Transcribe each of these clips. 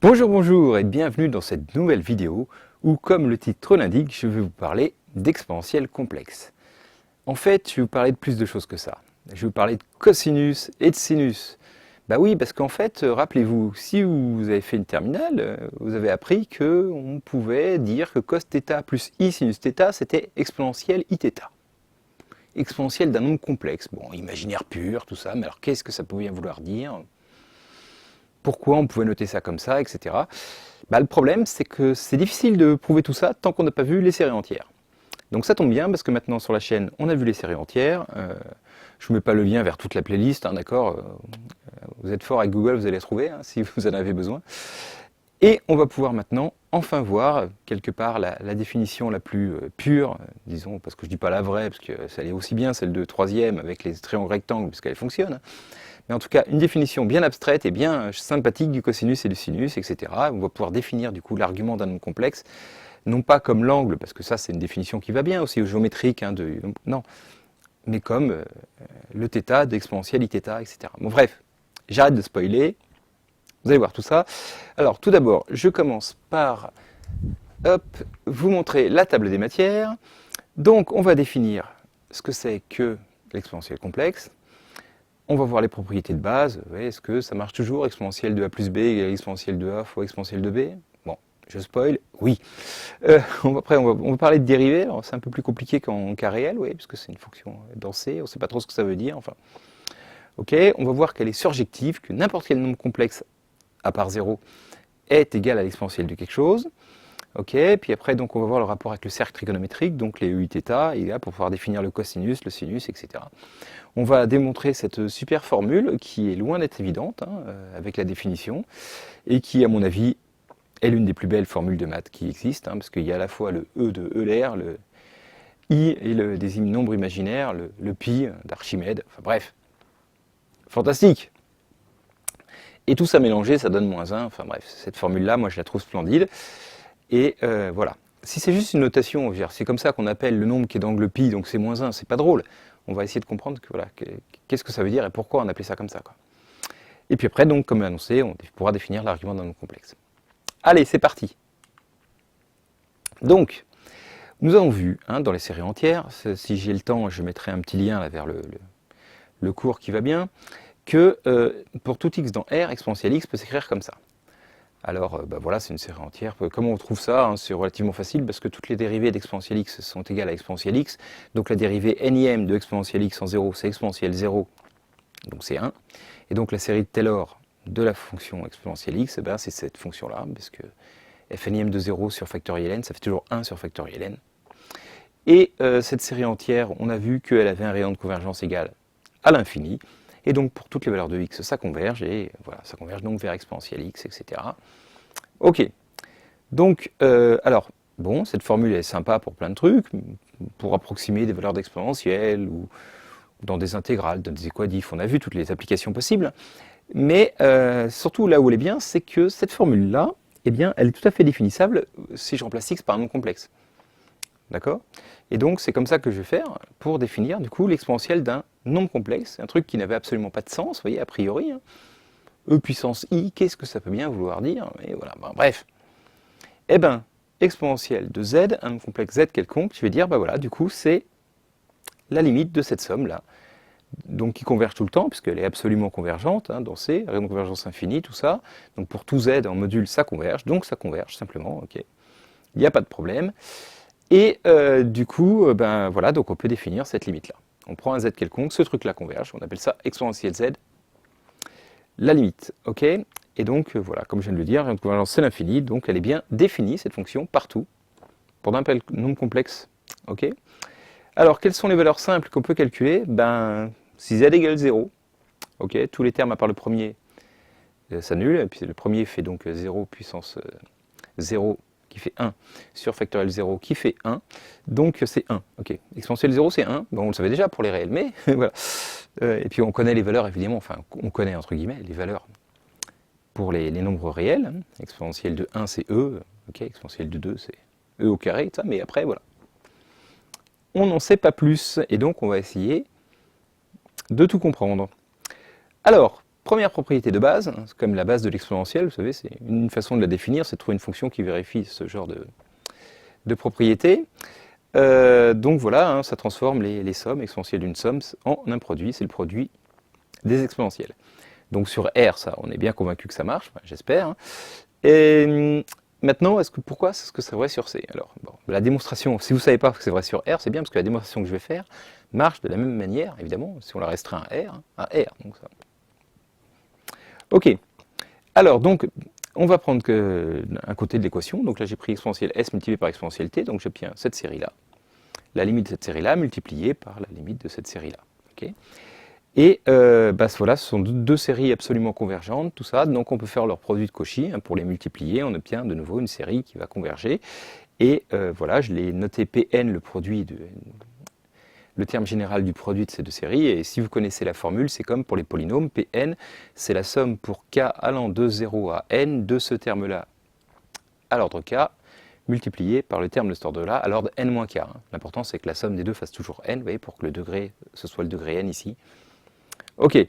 Bonjour, bonjour et bienvenue dans cette nouvelle vidéo où, comme le titre l'indique, je vais vous parler d'exponentiels complexes. En fait, je vais vous parler de plus de choses que ça. Je vais vous parler de cosinus et de sinus. Bah oui, parce qu'en fait, rappelez-vous, si vous avez fait une terminale, vous avez appris qu'on pouvait dire que cos θ plus i sinus θ, c'était exponentiel iθ. Exponentiel d'un nombre complexe. Bon, imaginaire pur, tout ça, mais alors qu'est-ce que ça pouvait bien vouloir dire ? Pourquoi on pouvait noter ça comme ça, etc. Bah, le problème, c'est que c'est difficile de prouver tout ça tant qu'on n'a pas vu les séries entières. Donc ça tombe bien, parce que maintenant sur la chaîne, on a vu les séries entières. Je ne vous mets pas le lien vers toute la playlist, hein, d'accord. Vous êtes fort avec Google, vous allez trouver, hein, si vous en avez besoin. Et on va pouvoir maintenant enfin voir, quelque part, la définition la plus pure, disons, parce que je ne dis pas la vraie, parce que ça allait aussi bien, celle de troisième, avec les triangles rectangles, puisqu'elle fonctionne. Mais en tout cas, une définition bien abstraite et bien sympathique du cosinus et du sinus, etc. On va pouvoir définir du coup l'argument d'un nombre complexe, non pas comme l'angle, parce que ça c'est une définition qui va bien aussi, au géométrique, hein, non, mais comme le θ d'exponentiel iθ, etc. Bon bref, j'arrête de spoiler, vous allez voir tout ça. Alors tout d'abord, je commence par vous montrer la table des matières. Donc on va définir ce que c'est que l'exponentiel complexe. On va voir les propriétés de base. Est-ce que ça marche toujours, exponentielle de a plus b égale exponentielle de a fois exponentielle de b? Bon, je spoil, oui. Après, on va parler de dérivée. Alors, c'est un peu plus compliqué qu'en cas réel, oui, puisque c'est une fonction dansée. On ne sait pas trop ce que ça veut dire. Enfin, ok, on va voir qu'elle est surjective, que n'importe quel nombre complexe, à part 0, est égal à l'exponentielle de quelque chose. Ok, puis après, donc, on va voir le rapport avec le cercle trigonométrique, donc les uθ, et là, pour pouvoir définir le cosinus, le sinus, etc. On va démontrer cette super formule qui est loin d'être évidente, hein, avec la définition, et qui, à mon avis, est l'une des plus belles formules de maths qui existent, hein, parce qu'il y a à la fois le E de Euler, le I et le désigne nombre imaginaire, le pi d'Archimède, enfin bref, fantastique. Et tout ça mélangé, ça donne -1, enfin bref, cette formule-là, moi je la trouve splendide, et voilà. Si c'est juste une notation, c'est comme ça qu'on appelle le nombre qui est d'angle pi, donc c'est -1, c'est pas drôle. On va essayer de comprendre que, voilà, qu'est-ce que ça veut dire et pourquoi on appelait ça comme ça, quoi. Et puis après, donc, comme annoncé, on pourra définir l'argument d'un nombre complexe. Allez, c'est parti. Donc, nous avons vu, hein, dans les séries entières, si j'ai le temps, je mettrai un petit lien là, vers le cours qui va bien, que pour tout x dans R, exponentielle x peut s'écrire comme ça. Alors, voilà, c'est une série entière. Comment on trouve ça, hein? C'est relativement facile parce que toutes les dérivées d'exponentielle x sont égales à exponentielle x. Donc la dérivée nième de exponentielle x en 0, c'est exponentielle 0, donc c'est 1. Et donc la série de Taylor de la fonction exponentielle x, c'est cette fonction-là, parce que f nième de 0 sur factoriel n, ça fait toujours 1 sur factoriel n. Et cette série entière, on a vu qu'elle avait un rayon de convergence égal à l'infini. Et donc pour toutes les valeurs de x, ça converge, et voilà, ça converge donc vers exponentielle x, etc. Ok. Donc, alors, bon, cette formule est sympa pour plein de trucs, pour approximer des valeurs d'exponentielle, ou dans des intégrales, dans des équadifs, on a vu toutes les applications possibles. Mais surtout, là où elle est bien, c'est que cette formule-là, eh bien, elle est tout à fait définissable si je remplace x par un nombre complexe. D'accord? Et donc, c'est comme ça que je vais faire pour définir, du coup, l'exponentielle d'un nombre complexe, un truc qui n'avait absolument pas de sens, vous voyez, a priori. Hein. E puissance i, qu'est-ce que ça peut bien vouloir dire? Et voilà, bref. Eh bien, exponentielle de z, un nombre complexe z quelconque, je vais dire, voilà, du coup, c'est la limite de cette somme-là. Donc, qui converge tout le temps, puisqu'elle est absolument convergente, hein, dans C, rayon de convergence infinie, tout ça. Donc, pour tout z en module, ça converge, donc ça converge, simplement, ok. Il n'y a pas de problème. Et du coup, voilà, donc on peut définir cette limite-là. On prend un z quelconque, ce truc-là converge, on appelle ça exponentielle z, la limite, ok. Et donc, voilà, comme je viens de le dire, rayon de convergence c'est l'infini, donc elle est bien définie, cette fonction, partout, pour n'importe quel nombre complexe, ok. Alors, quelles sont les valeurs simples qu'on peut calculer? Si z égale 0, ok, tous les termes à part le premier s'annulent, et puis le premier fait donc 0 puissance 0 qui fait 1 sur factoriel 0 qui fait 1, donc c'est 1. Ok, exponentielle 0 c'est 1, bon on le savait déjà pour les réels, mais voilà. Et puis on connaît les valeurs évidemment, enfin on connaît entre guillemets les valeurs pour les nombres réels. Exponentielle de 1 c'est e, ok, exponentielle de 2 c'est e au carré, ça, mais après voilà. On n'en sait pas plus, et donc on va essayer de tout comprendre. Alors, première propriété de base, hein, c'est comme la base de l'exponentielle, vous savez, c'est une façon de la définir, c'est de trouver une fonction qui vérifie ce genre de propriété. Donc voilà, hein, ça transforme les sommes exponentielles d'une somme en un produit, c'est le produit des exponentielles. Donc sur R, ça, on est bien convaincu que ça marche, enfin, j'espère. Hein. Et maintenant, pourquoi est-ce que c'est vrai sur C? Alors, bon, la démonstration, si vous ne savez pas que c'est vrai sur R, c'est bien parce que la démonstration que je vais faire marche de la même manière, évidemment, si on la restreint à R. Donc ça. Ok. Alors, donc, on va prendre un côté de l'équation. Donc là, j'ai pris exponentielle S multiplié par exponentielle T, donc j'obtiens cette série-là. La limite de cette série-là multipliée par la limite de cette série-là. Okay. Et voilà, ce sont deux séries absolument convergentes, tout ça. Donc on peut faire leur produit de Cauchy. Hein, pour les multiplier, on obtient de nouveau une série qui va converger. Et voilà, je l'ai noté Pn, le terme général du produit de ces deux séries. Et si vous connaissez la formule, c'est comme pour les polynômes. Pn, c'est la somme pour k allant de 0 à n de ce terme-là à l'ordre k, multiplié par le terme de cet ordre-là à l'ordre n-k. Hein. L'important, c'est que la somme des deux fasse toujours n, vous voyez, pour que le degré, ce soit le degré n ici. Ok,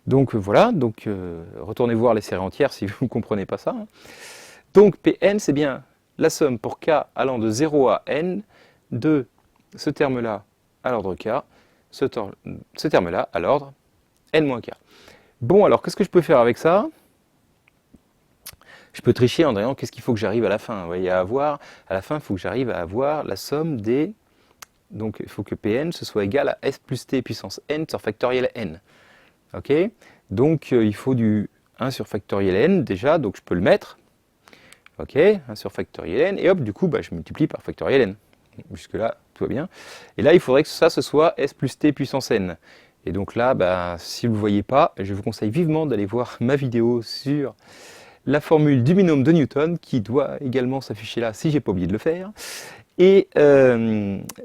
donc voilà, donc retournez voir les séries entières si vous ne comprenez pas ça. Hein. Donc Pn, c'est bien la somme pour k allant de 0 à n de ce terme-là à l'ordre k, ce terme-là à l'ordre n-k. Bon, alors qu'est-ce que je peux faire avec ça? Je peux tricher en disant qu'est-ce qu'il faut que j'arrive à la fin. Vous voyez, à la fin, il faut que j'arrive à avoir la somme des... Donc il faut que Pn ce soit égal à s plus t puissance n sur factoriel n. Ok, donc il faut du 1 sur factoriel n déjà, donc je peux le mettre. Ok, 1 sur factoriel n, et hop, du coup, je multiplie par factoriel n. Jusque-là, tout va bien. Et là, il faudrait que ça, ce soit s plus t puissance n. Et donc là, si vous ne le voyez pas, je vous conseille vivement d'aller voir ma vidéo sur la formule du binôme de Newton, qui doit également s'afficher là, si je n'ai pas oublié de le faire. Et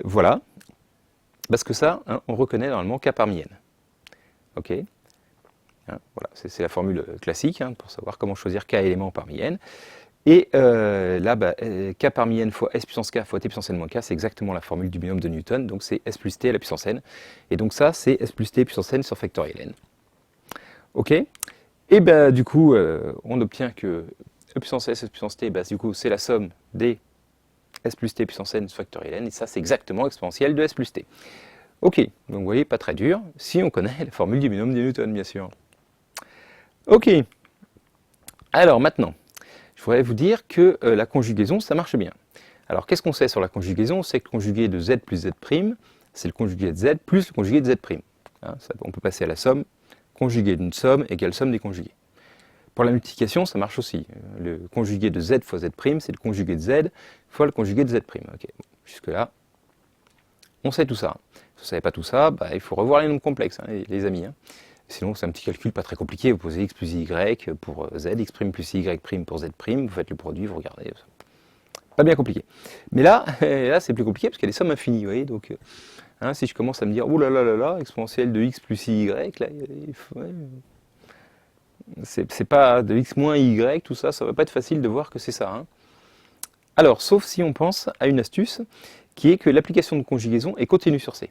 voilà, parce que ça, hein, on reconnaît normalement k parmi n. Ok, hein, voilà, c'est la formule classique hein, pour savoir comment choisir k éléments parmi n. Et là, k parmi n fois s puissance k fois t puissance n moins k, c'est exactement la formule du binôme de Newton, donc c'est s plus t à la puissance n. Et donc ça, c'est s plus t puissance n sur factoriel n. Ok, et du coup, on obtient que e puissance s puissance t, du coup, c'est la somme des s plus t puissance n sur factoriel n, et ça, c'est exactement exponentielle de s plus t. Ok, donc vous voyez, pas très dur, si on connaît la formule du binôme de Newton, bien sûr. Ok, alors maintenant, je voudrais vous dire que la conjugaison, ça marche bien. Alors, qu'est-ce qu'on sait sur la conjugaison? C'est que le conjugué de z plus z', c'est le conjugué de z plus le conjugué de z'. Hein, on peut passer à la somme, conjugué d'une somme égale somme des conjugués. Pour la multiplication, ça marche aussi. Le conjugué de z fois z', c'est le conjugué de z fois le conjugué de z'. Ok, jusque-là, on sait tout ça. Si vous ne savez pas tout ça, il faut revoir les nombres complexes, hein, les amis. Hein. Sinon, c'est un petit calcul pas très compliqué. Vous posez x plus y pour z, x' plus y' pour z', vous faites le produit, vous regardez. Pas bien compliqué. Mais là, c'est plus compliqué parce qu'il y a des sommes infinies, vous voyez. Donc, hein, si je commence à me dire, oh là là là là, exponentielle de x plus y, là, c'est pas de x moins y, tout ça, ça va pas être facile de voir que c'est ça. Hein. Alors, sauf si on pense à une astuce qui est que l'application de conjugaison est continue sur C.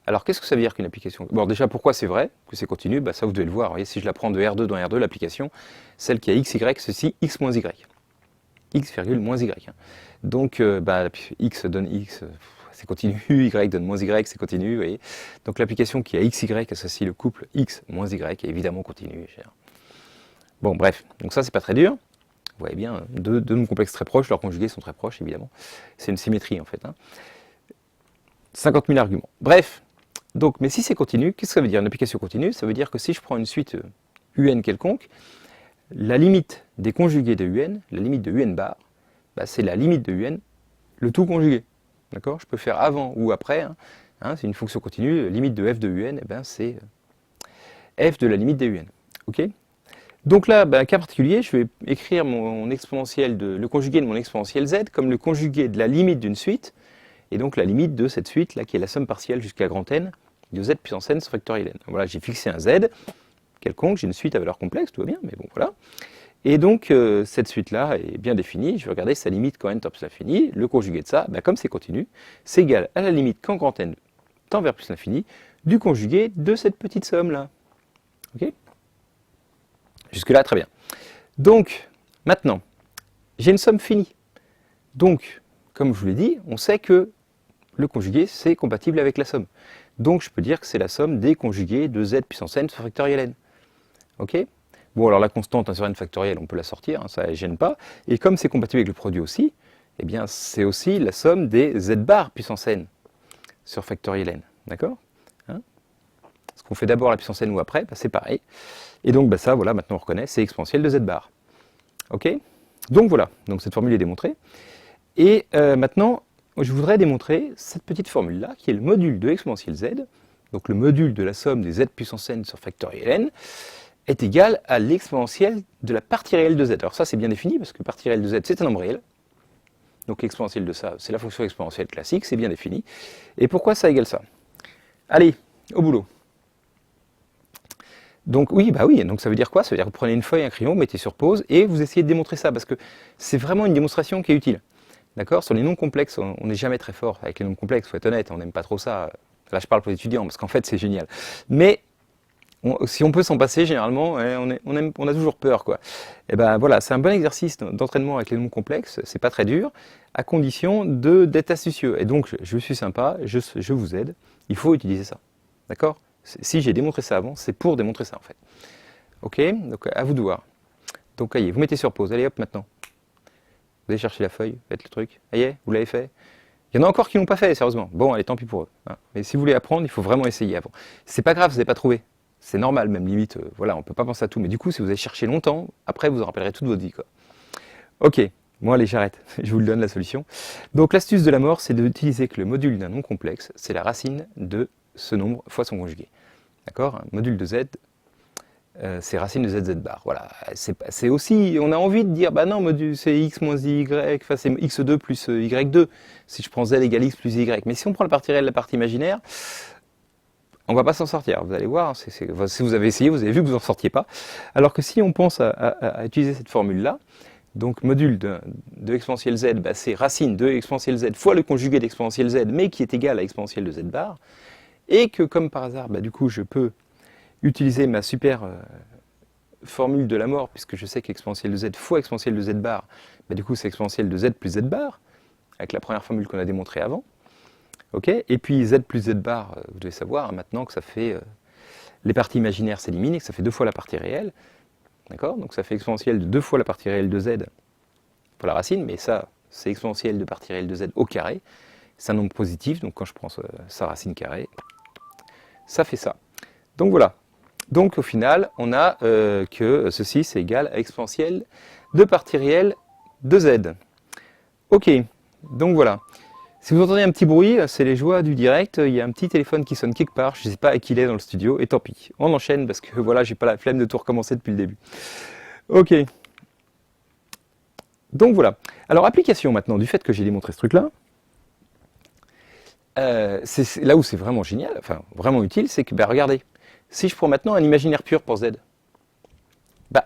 Alors, qu'est-ce que ça veut dire qu'une application? Bon, déjà, pourquoi c'est vrai que c'est continu? Ça, vous devez le voir. Vous voyez, si je la prends de R2 dans R2, l'application, celle qui a x, y, ceci, x moins y. X, moins y. Hein. Donc, x donne x, c'est continu, y donne moins y, c'est continu. Vous voyez. Donc, l'application qui a x, y associe le couple x moins y est évidemment continue. Bon, bref. Donc, ça, c'est pas très dur. Vous voyez bien, deux nombres complexes très proches, leurs conjugués sont très proches, évidemment. C'est une symétrie, en fait. Hein. 50 000 arguments. Bref. Donc, mais si c'est continu, qu'est-ce que ça veut dire une application continue? Ça veut dire que si je prends une suite un quelconque, la limite des conjugués de un, la limite de un bar, c'est la limite de un, le tout conjugué. D'accord? Je peux faire avant ou après. Hein, c'est une fonction continue. Limite de f de un, c'est f de la limite de un. Ok? Donc là, cas particulier, je vais écrire mon exponentiel le conjugué de mon exponentiel z comme le conjugué de la limite d'une suite. Et donc la limite de cette suite, là, qui est la somme partielle jusqu'à grand N, de z puissance n sur factoriel n. Voilà, j'ai fixé un z quelconque, j'ai une suite à valeur complexe, tout va bien, mais bon, voilà. Et donc, cette suite-là est bien définie, je vais regarder sa limite quand n tend vers l'infini, le conjugué de ça, comme c'est continu, c'est égal à la limite quand grand N tend vers plus l'infini, du conjugué de cette petite somme-là. Ok? Jusque-là, très bien. Donc, maintenant, j'ai une somme finie. Donc, comme je vous l'ai dit, on sait que le conjugué, c'est compatible avec la somme. Donc, je peux dire que c'est la somme des conjugués de z puissance n sur factoriel n. Ok? Bon, alors la constante sur n factoriel, on peut la sortir, hein, ça ne gêne pas. Et comme c'est compatible avec le produit aussi, eh bien, c'est aussi la somme des z bar puissance n sur factoriel n. D'accord? Hein? Est-ce qu'on fait d'abord la puissance n ou après? Bah, c'est pareil. Et donc, bah, ça, voilà, maintenant on reconnaît, c'est exponentielle de z bar. Ok? Donc voilà, donc cette formule est démontrée. Et maintenant, je voudrais démontrer cette petite formule-là, qui est le module de exponentielle z, donc le module de la somme des z puissance n sur factoriel n, est égal à l'exponentielle de la partie réelle de z. Alors ça, c'est bien défini, parce que partie réelle de z, c'est un nombre réel. Donc l'exponentielle de ça, c'est la fonction exponentielle classique, c'est bien défini. Et pourquoi ça égale ça? Allez, au boulot. Donc oui, bah oui, donc ça veut dire quoi? Ça veut dire que vous prenez une feuille, un crayon, vous mettez sur pause, et vous essayez de démontrer ça, parce que c'est vraiment une démonstration qui est utile. D'accord? Sur les nombres complexes, on n'est jamais très fort avec les nombres complexes, il faut être honnête, on n'aime pas trop ça. Là, je parle pour les étudiants, parce qu'en fait, c'est génial. Mais si on peut s'en passer, généralement, on a toujours peur, quoi. Et ben voilà, c'est un bon exercice d'entraînement avec les nombres complexes, c'est pas très dur, à condition d'être astucieux. Et donc, je suis sympa, je vous aide, il faut utiliser ça. D'accord? Si j'ai démontré ça avant, c'est pour démontrer ça, en fait. Ok? Donc, à vous de voir. Donc, allez, vous mettez sur pause, allez hop, maintenant. Vous allez chercher la feuille, faites le truc. Ça y est, vous l'avez fait. Il y en a encore qui ne l'ont pas fait, sérieusement. Bon, allez, tant pis pour eux. Hein. Mais si vous voulez apprendre, il faut vraiment essayer avant. C'est pas grave, vous n'avez pas trouvé. C'est normal, même limite. Voilà, on ne peut pas penser à tout. Mais du coup, si vous avez cherché longtemps, après, vous en rappellerez toute votre vie, quoi. Ok, bon, allez, j'arrête. Je vous le donne, la solution. Donc, l'astuce de la mort, c'est d'utiliser que le module d'un nombre complexe, c'est la racine de ce nombre fois son conjugué. D'accord? Un module de z, c'est racine de z bar. Voilà. C'est aussi, on a envie de dire, bah non, c'est x moins y, enfin c'est x2 plus y2, si je prends z égale x plus y. Mais si on prend la partie réelle, la partie imaginaire, on va pas s'en sortir. Vous allez voir, si vous avez essayé, vous avez vu que vous n'en sortiez pas. Alors que si on pense à utiliser cette formule-là, donc module de exponentielle z, bah, c'est racine de exponentielle z fois le conjugué d'exponentielle z, mais qui est égal à exponentielle de z bar, et que comme par hasard, bah, du coup, je peux utiliser ma super formule de la mort, puisque je sais qu'exponentielle de z fois exponentielle de z bar, bah, du coup c'est exponentielle de z plus z bar, avec la première formule qu'on a démontrée avant. Okay, et puis z plus z bar, vous devez savoir hein, maintenant que ça fait, les parties imaginaires s'éliminent et que ça fait 2 fois la partie réelle. D'accord? Donc ça fait exponentielle de 2 fois la partie réelle de z pour la racine, mais ça, c'est exponentielle de partie réelle de z au carré. C'est un nombre positif, donc quand je prends sa racine carrée, ça fait ça. Donc voilà. Donc au final, on a que ceci, c'est égal à exponentielle de partie réelle de z. Ok, donc voilà. Si vous entendez un petit bruit, c'est les joies du direct, il y a un petit téléphone qui sonne quelque part, je ne sais pas à qui il est dans le studio, et tant pis. On enchaîne parce que voilà, j'ai pas la flemme de tout recommencer depuis le début. Ok. Donc voilà. Alors application maintenant du fait que j'ai démontré ce truc-là, c'est là où c'est vraiment génial, enfin vraiment utile, c'est que, bah, regardez, si je prends maintenant un imaginaire pur pour z, bah,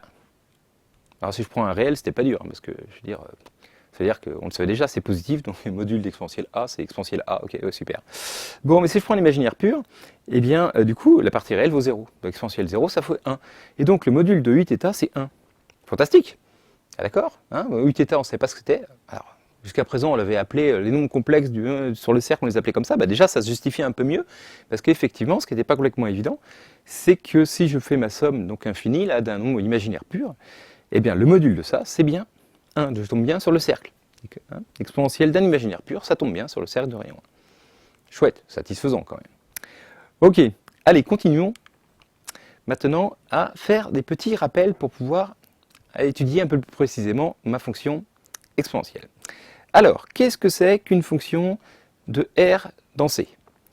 alors si je prends un réel, c'était pas dur, hein, parce que, je veux dire, c'est-à-dire qu'on le savait déjà, c'est positif, donc le module d'exponentielle A, c'est exponentielle A, ok, ouais, super. Bon, mais si je prends l'imaginaire pur, eh bien, du coup, la partie réelle vaut 0. Donc exponentielle 0, ça fait 1. Et donc le module de 8θ, c'est 1. Fantastique. Ah, d'accord hein, 8θ, on ne sait pas ce que c'était. Alors, jusqu'à présent, on l'avait appelé, les nombres complexes sur le cercle, on les appelait comme ça. Bah, déjà, ça se justifie un peu mieux, parce qu'effectivement, ce qui n'était pas complètement évident, c'est que si je fais ma somme, donc infinie, là, d'un nombre imaginaire pur, eh bien, le module de ça, c'est bien 1, je tombe bien sur le cercle. Hein, exponentielle d'un imaginaire pur, ça tombe bien sur le cercle de rayon 1. Chouette, satisfaisant quand même. Ok, allez, continuons maintenant à faire des petits rappels pour pouvoir étudier un peu plus précisément ma fonction exponentielle. Alors, qu'est-ce que c'est qu'une fonction de R dans C,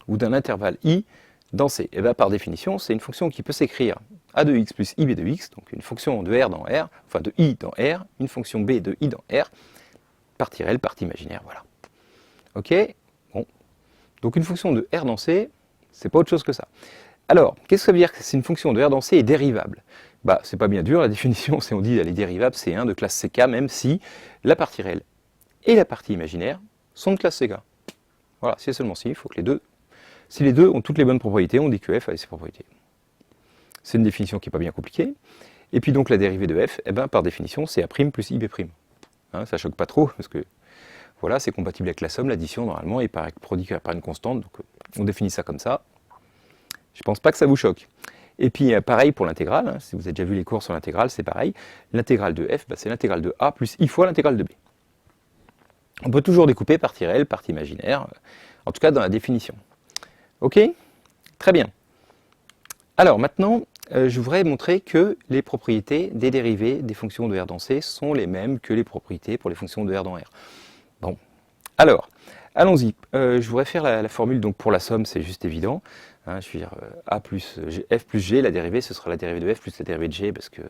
ou d'un intervalle I dans C? Et bien, par définition, c'est une fonction qui peut s'écrire a de x plus ib de x, donc une fonction de R dans R, enfin de I dans R, une fonction B de I dans R, partie réelle, partie imaginaire, voilà. Ok? Bon. Donc une fonction de R dans C, c'est pas autre chose que ça. Alors, qu'est-ce que ça veut dire que c'est une fonction de R dans C est dérivable? Bah, c'est pas bien dur, la définition, c'est on dit elle est dérivable, c'est 1 de classe CK, même si la partie réelle et la partie imaginaire sont de classe CK. Voilà, c'est seulement si, il faut que les deux, si les deux ont toutes les bonnes propriétés, on dit que F a ses propriétés. C'est une définition qui n'est pas bien compliquée. Et puis donc la dérivée de f, eh ben, par définition, c'est a' plus ib'. Hein, ça choque pas trop, parce que voilà, c'est compatible avec la somme, l'addition normalement, et par produit par une constante, donc on définit ça comme ça. Je pense pas que ça vous choque. Et puis pareil pour l'intégrale, hein, si vous avez déjà vu les cours sur l'intégrale, c'est pareil. L'intégrale de f, bah, c'est l'intégrale de a plus i fois l'intégrale de b. On peut toujours découper partie réelle, partie imaginaire, en tout cas dans la définition. Ok? Très bien. Alors maintenant, je voudrais montrer que les propriétés des dérivées des fonctions de R dans C sont les mêmes que les propriétés pour les fonctions de R dans R. Bon, alors, allons-y. Je voudrais faire la formule donc pour la somme, c'est juste évident. Hein, je veux dire, a plus g, f plus g, la dérivée, ce sera la dérivée de f plus la dérivée de g, parce que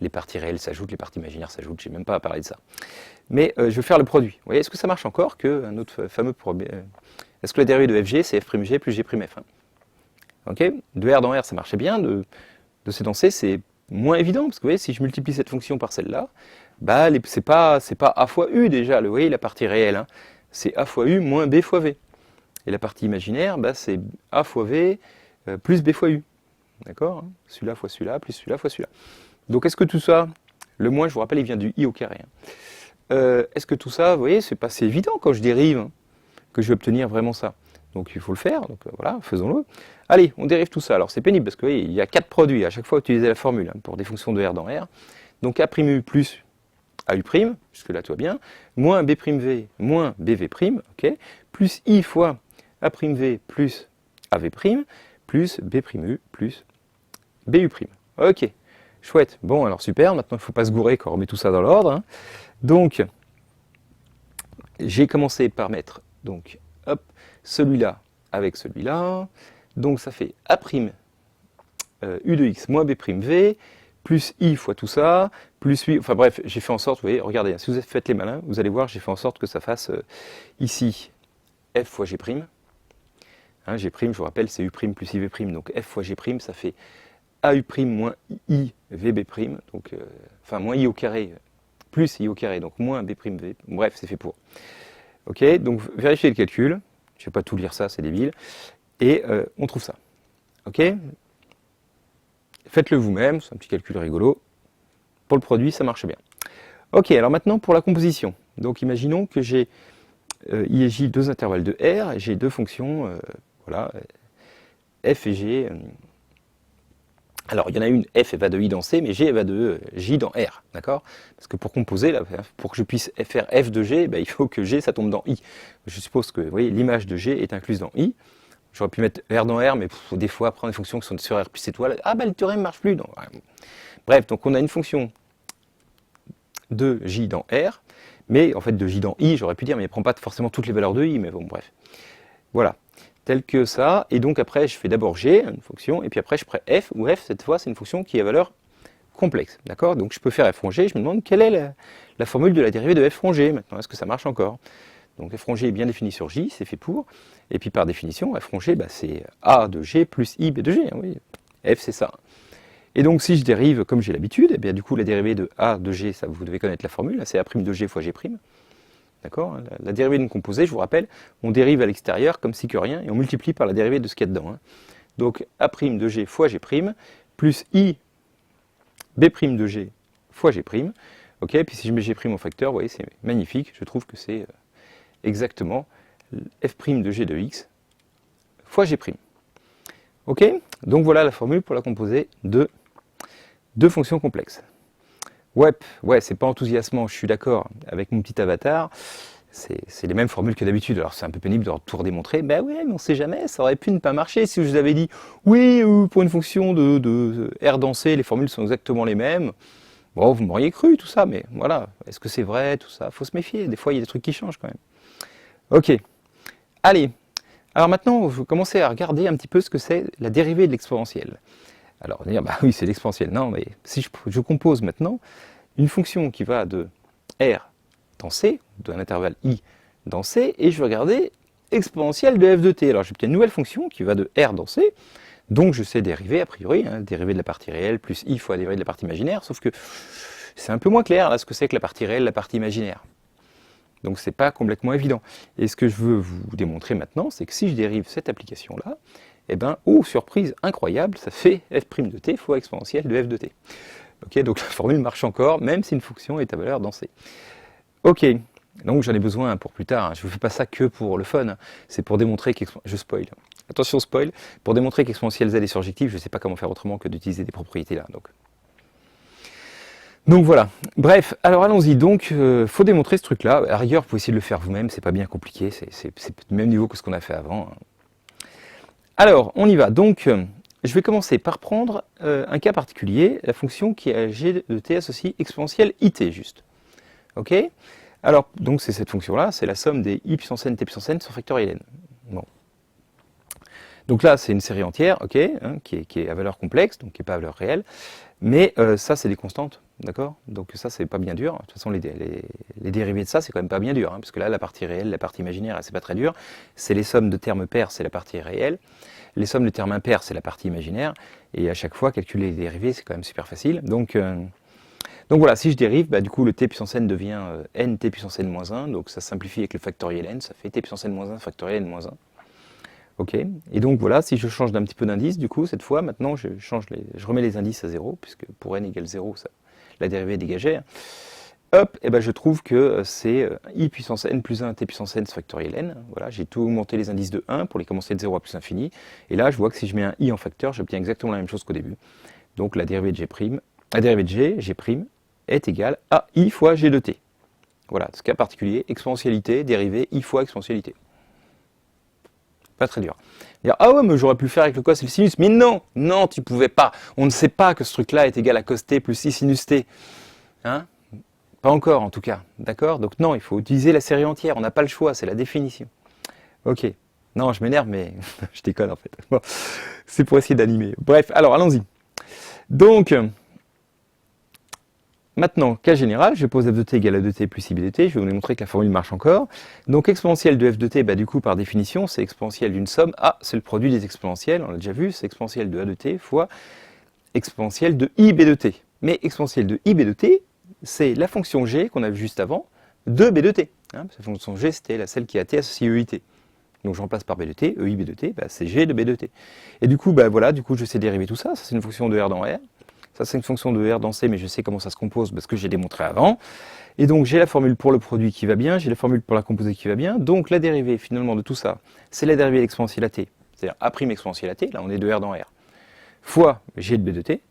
les parties réelles s'ajoutent, les parties imaginaires s'ajoutent, je n'ai même pas à parler de ça. Mais je vais faire le produit. Vous voyez, est-ce que ça marche encore qu'un autre fameux problème est-ce que la dérivée de fg, c'est f'(g) plus g'(f), hein? Ok, de R dans R, ça marchait bien, de C dans C, c'est moins évident, parce que vous voyez, si je multiplie cette fonction par celle-là, bah, c'est pas A fois U déjà, vous voyez, la partie réelle, hein, c'est A fois U moins B fois V. Et la partie imaginaire, bah, c'est A fois V plus B fois U. D'accord, hein, celui-là fois celui-là, plus celui-là fois celui-là. Donc est-ce que tout ça, le moins, je vous rappelle, il vient du I au carré. Hein. Est-ce que tout ça, vous voyez, c'est pas si évident quand je dérive, hein, que je vais obtenir vraiment ça. Donc il faut le faire, donc voilà, faisons-le. Allez, on dérive tout ça. Alors c'est pénible parce qu'il y a 4 produits, à chaque fois utiliser la formule hein, pour des fonctions de R dans R. Donc A'U plus AU', jusque là tout va bien, moins B'V moins BV', ok, plus I fois A'V plus AV', plus B'U plus BU'. Ok, chouette. Bon, alors super, maintenant il ne faut pas se gourer quand on remet tout ça dans l'ordre. Hein. Donc, j'ai commencé par mettre, donc, hop, celui-là avec celui-là. Donc ça fait A' U de x moins B'V, plus I fois tout ça, plus U, enfin bref, j'ai fait en sorte, vous voyez, regardez, si vous faites les malins, vous allez voir, j'ai fait en sorte que ça fasse ici F fois G'. Hein, G', je vous rappelle, c'est U' plus IV', donc F fois G', ça fait AU' moins I VB', donc, enfin moins I au carré, plus I au carré, donc moins B'V, bref, c'est fait pour. Ok, donc vérifiez le calcul, je ne vais pas tout lire ça, c'est débile, et on trouve ça. Ok, faites-le vous-même, c'est un petit calcul rigolo. Pour le produit, ça marche bien. Ok, alors maintenant pour la composition. Donc imaginons que j'ai I et J, deux intervalles de R, et j'ai deux fonctions, voilà, F et G. Alors il y en a une, F elle va de I dans C, mais G elle va de J dans R, d'accord? Parce que pour composer, là, pour que je puisse faire F de G, ben, il faut que G ça tombe dans I. Je suppose que, vous voyez, l'image de G est incluse dans I. J'aurais pu mettre R dans R, mais des fois, prendre des fonctions qui sont sur R plus étoile, ah ben le théorème ne marche plus. Non. Bref, donc on a une fonction de J dans R, mais en fait de J dans I, j'aurais pu dire, mais elle ne prend pas forcément toutes les valeurs de I, mais bon, bref. Voilà, tel que ça, et donc après je fais d'abord G, une fonction, et puis après je prends F, où F, cette fois, c'est une fonction qui a valeur complexe, d'accord? Donc je peux faire f rond G, je me demande quelle est la formule de la dérivée de f rond G, maintenant, est-ce que ça marche encore? Donc f rond G est bien défini sur J, c'est fait pour, et puis par définition, f rond G, bah, c'est A de G plus I B de G, hein, oui. F c'est ça. Et donc si je dérive comme j'ai l'habitude, et bien du coup la dérivée de A de G, ça vous devez connaître la formule, c'est A' de G fois G'. D'accord? La dérivée d'une composée, je vous rappelle, on dérive à l'extérieur comme si que rien, et on multiplie par la dérivée de ce qu'il y a dedans. Hein. Donc A' de G fois G', plus I B' de G fois G'. Ok, puis si je mets G' en facteur, vous voyez, c'est magnifique, je trouve que c'est exactement f' de G de X fois G'. Ok, donc voilà la formule pour la composée de deux fonctions complexes. Ouais, c'est pas enthousiasmant, je suis d'accord avec mon petit avatar, c'est les mêmes formules que d'habitude, alors c'est un peu pénible de tout redémontrer, ben ouais, mais on sait jamais, ça aurait pu ne pas marcher si je vous avais dit, oui, pour une fonction de R dans C, les formules sont exactement les mêmes, bon, vous m'auriez cru, tout ça, mais voilà, est-ce que c'est vrai, tout ça, faut se méfier, des fois il y a des trucs qui changent quand même. Ok, allez, alors maintenant, je vais commencer à regarder un petit peu ce que c'est la dérivée de l'exponentielle. Alors, on va dire, bah oui, c'est l'exponentielle. Non, mais si je compose maintenant une fonction qui va de R dans C, d'un intervalle I dans C, et je vais regarder exponentielle de f de t. Alors, j'ai peut-être une nouvelle fonction qui va de R dans C, donc je sais dériver, a priori, hein, dériver de la partie réelle plus I fois dériver de la partie imaginaire, sauf que c'est un peu moins clair, là, ce que c'est que la partie réelle, la partie imaginaire. Donc, c'est pas complètement évident. Et ce que je veux vous démontrer maintenant, c'est que si je dérive cette application-là, eh bien, oh, surprise incroyable, ça fait f' de t fois exponentielle de f de t. Ok, donc la formule marche encore, même si une fonction est à valeur dans C. Ok, donc j'en ai besoin pour plus tard. Je ne fais pas ça que pour le fun. C'est pour démontrer je spoil. Attention spoil, pour démontrer qu'exponentielle z est surjective, je ne sais pas comment faire autrement que d'utiliser des propriétés là. Donc voilà. Bref, alors allons-y. Donc, faut démontrer ce truc-là. À rigueur, vous pouvez essayer de le faire vous-même. C'est pas bien compliqué. C'est du même niveau que ce qu'on a fait avant. Alors, on y va. Donc, je vais commencer par prendre un cas particulier, la fonction qui a g de t associée exponentielle it juste. Ok? Alors, donc c'est cette fonction-là, c'est la somme des i puissance n t puissance n sur factoriel n. Bon. Donc là, c'est une série entière, ok, hein, qui est à valeur complexe, donc qui n'est pas à valeur réelle, mais ça, c'est des constantes, d'accord? Donc ça, c'est pas bien dur. De toute façon, les dérivés de ça, c'est quand même pas bien dur, hein, parce que là, la partie réelle, la partie imaginaire, c'est pas très dur. C'est les sommes de termes pairs, c'est la partie réelle. Les sommes de termes impairs, c'est la partie imaginaire. Et à chaque fois, calculer les dérivés, c'est quand même super facile. Donc voilà, si je dérive, bah, du coup le t puissance n devient n t puissance n moins 1, donc ça simplifie avec le factoriel n, ça fait t puissance n moins 1 factoriel n moins 1. Ok, et donc voilà, si je change d'un petit peu d'indice, du coup, cette fois, maintenant, je remets les indices à 0, puisque pour n égale 0, ça, la dérivée est dégagée. Hop, et ben je trouve que c'est i puissance n plus 1 t puissance n factoriel n. Voilà, j'ai tout augmenté les indices de 1 pour les commencer de 0 à plus infini. Et là, je vois que si je mets un i en facteur, j'obtiens exactement la même chose qu'au début. Donc la dérivée de g', est égale à i fois g de t. Voilà, ce cas particulier, exponentialité, dérivée, i fois exponentialité. Pas très dur. Dire, ah ouais, mais j'aurais pu le faire avec le cos et le sinus. Mais non, non, tu pouvais pas. On ne sait pas que ce truc-là est égal à cos t plus i sinus t. Hein? Pas encore, en tout cas. D'accord? Donc non, il faut utiliser la série entière. On n'a pas le choix, c'est la définition. Ok. Non, je m'énerve, mais je déconne en fait. Bon, c'est pour essayer d'animer. Bref, alors allons-y. Donc, maintenant, cas général, je pose f de t égale a de t plus ib de t, je vais vous montrer que la formule marche encore. Donc exponentielle de f de t, bah, du coup, par définition, c'est exponentielle d'une somme. A, c'est le produit des exponentielles, on l'a déjà vu, c'est exponentielle de a de t fois exponentielle de ib de t. Mais exponentielle de ib de t, c'est la fonction g qu'on a vue juste avant, de b de t. Hein, la fonction g, c'était celle qui a t associée eit. Donc je remplace par b de t, ib de t, bah, c'est g de b de t. Et du coup, bah, voilà, du coup, je sais dériver tout ça. Ça, c'est une fonction de r dans r. Ça, c'est une fonction de r dans c, mais je sais comment ça se compose parce que j'ai démontré avant. Et donc, j'ai la formule pour le produit qui va bien, j'ai la formule pour la composée qui va bien. Donc, la dérivée, finalement, de tout ça, c'est la dérivée de l'exponentielle à t, c'est-à-dire a' exponentielle à t, là, on est de r dans r, fois g de b de t,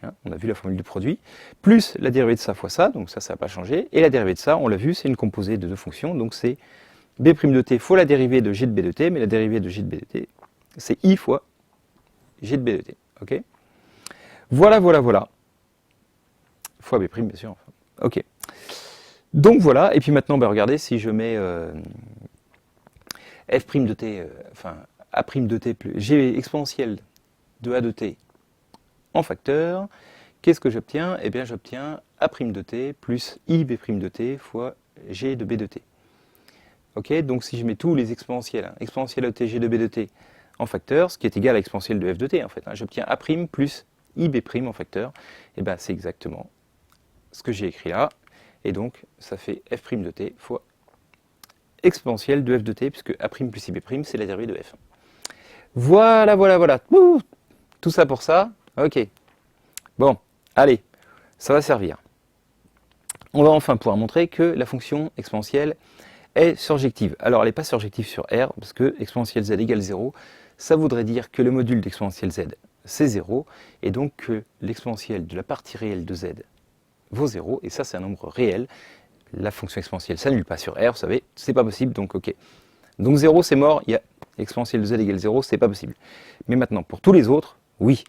hein, on a vu la formule du produit, plus la dérivée de ça fois ça, donc ça n'a pas changé. Et la dérivée de ça, on l'a vu, c'est une composée de deux fonctions, donc c'est b' de t fois la dérivée de g de b de t, mais la dérivée de g de b de t, c'est i fois g de b de t. Ok ? Voilà, voilà, voilà. Fois b', bien sûr. Enfin. Ok. Donc voilà, et puis maintenant, bah, regardez, si je mets f' de t, enfin, a' de t plus g exponentielle de a de t en facteur, qu'est-ce que j'obtiens? Eh bien, j'obtiens a' de t plus ib' de t fois g de b de t. Ok, donc si je mets tous les exponentiels, hein, exponentielle de t, g de b de t en facteur, ce qui est égal à exponentielle de f de t, en fait, hein, j'obtiens a' plus ib' en facteur, et bien c'est exactement ce que j'ai écrit là, et donc ça fait f' de t fois exponentielle de f de t, puisque a' plus ib' c'est la dérivée de f. Voilà, voilà, voilà. Ouh, tout ça pour ça. Ok. Bon, allez, ça va servir. On va enfin pouvoir montrer que la fonction exponentielle est surjective. Alors, elle n'est pas surjective sur R, parce que exponentielle z égale 0, ça voudrait dire que le module d'exponentielle z, c'est 0, et donc que l'exponentielle de la partie réelle de z vaut 0, et ça, c'est un nombre réel. La fonction exponentielle s'annule pas sur R, vous savez, c'est pas possible, donc ok. Donc 0, c'est mort, il y a exponentielle de z égale 0, c'est pas possible. Mais maintenant, pour tous les autres, oui.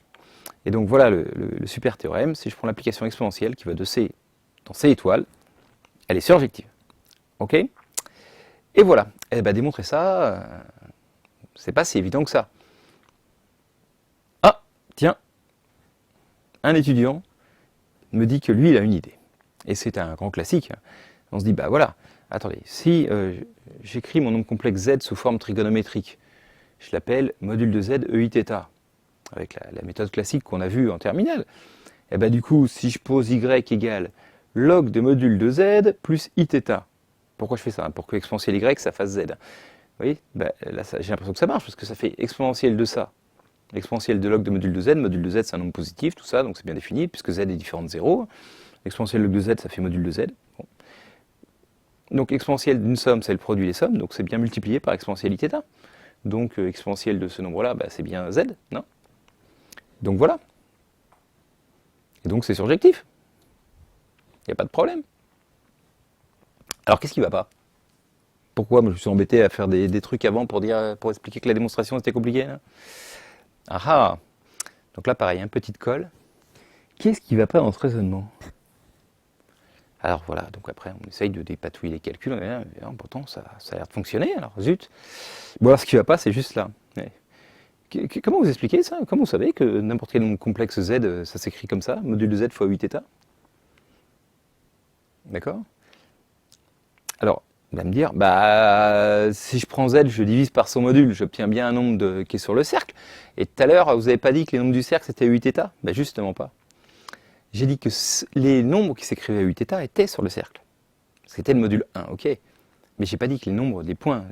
Et donc voilà le super théorème, si je prends l'application exponentielle qui va de C dans C étoile, elle est surjective. Ok? Et voilà, et ben démontrer ça, c'est pas si évident que ça. Ah, tiens, un étudiant me dit que lui, il a une idée. Et c'est un grand classique. On se dit, bah voilà, attendez, si j'écris mon nombre complexe z sous forme trigonométrique, je l'appelle module de z EIθ, avec la méthode classique qu'on a vue en terminale. Et ben du coup, si je pose y égale log de module de z plus Iθ, pourquoi je fais ça? Pour que exponentielle y, ça fasse z. Vous voyez, ben, là j'ai l'impression que ça marche, parce que ça fait exponentielle de ça, L'exponentielle de log de module de z c'est un nombre positif, tout ça, donc c'est bien défini, puisque z est différent de 0. L'exponentielle log de z, ça fait module de z. Bon. Donc l'exponentielle d'une somme, c'est le produit des sommes, donc c'est bien multiplié par exponentielle θ. Donc exponentielle de ce nombre-là, bah, c'est bien z, non? Donc voilà. Et donc c'est surjectif. Il n'y a pas de problème. Alors qu'est-ce qui ne va pas? Pourquoi je me suis embêté à faire des trucs avant pour expliquer que la démonstration était compliquée là? Ah ah. Donc là pareil, petite colle. Qu'est-ce qui ne va pas dans ce raisonnement? Alors voilà, donc après on essaye de dépatouiller les calculs, pourtant ça a l'air de fonctionner, alors zut. Bon alors ce qui ne va pas c'est juste là. Comment vous expliquez ça? Comment vous savez que n'importe quel nombre complexe z, ça s'écrit comme ça, module de z fois 8θ? D'accord? Alors, on va me dire, bah, si je prends z, je divise par son module, j'obtiens bien un nombre qui est sur le cercle. Et tout à l'heure, vous n'avez pas dit que les nombres du cercle c'était 8θ? Ben justement pas. J'ai dit que les nombres qui s'écrivaient à 8θ étaient sur le cercle. C'était le module 1, ok. Mais j'ai pas dit que les nombres des points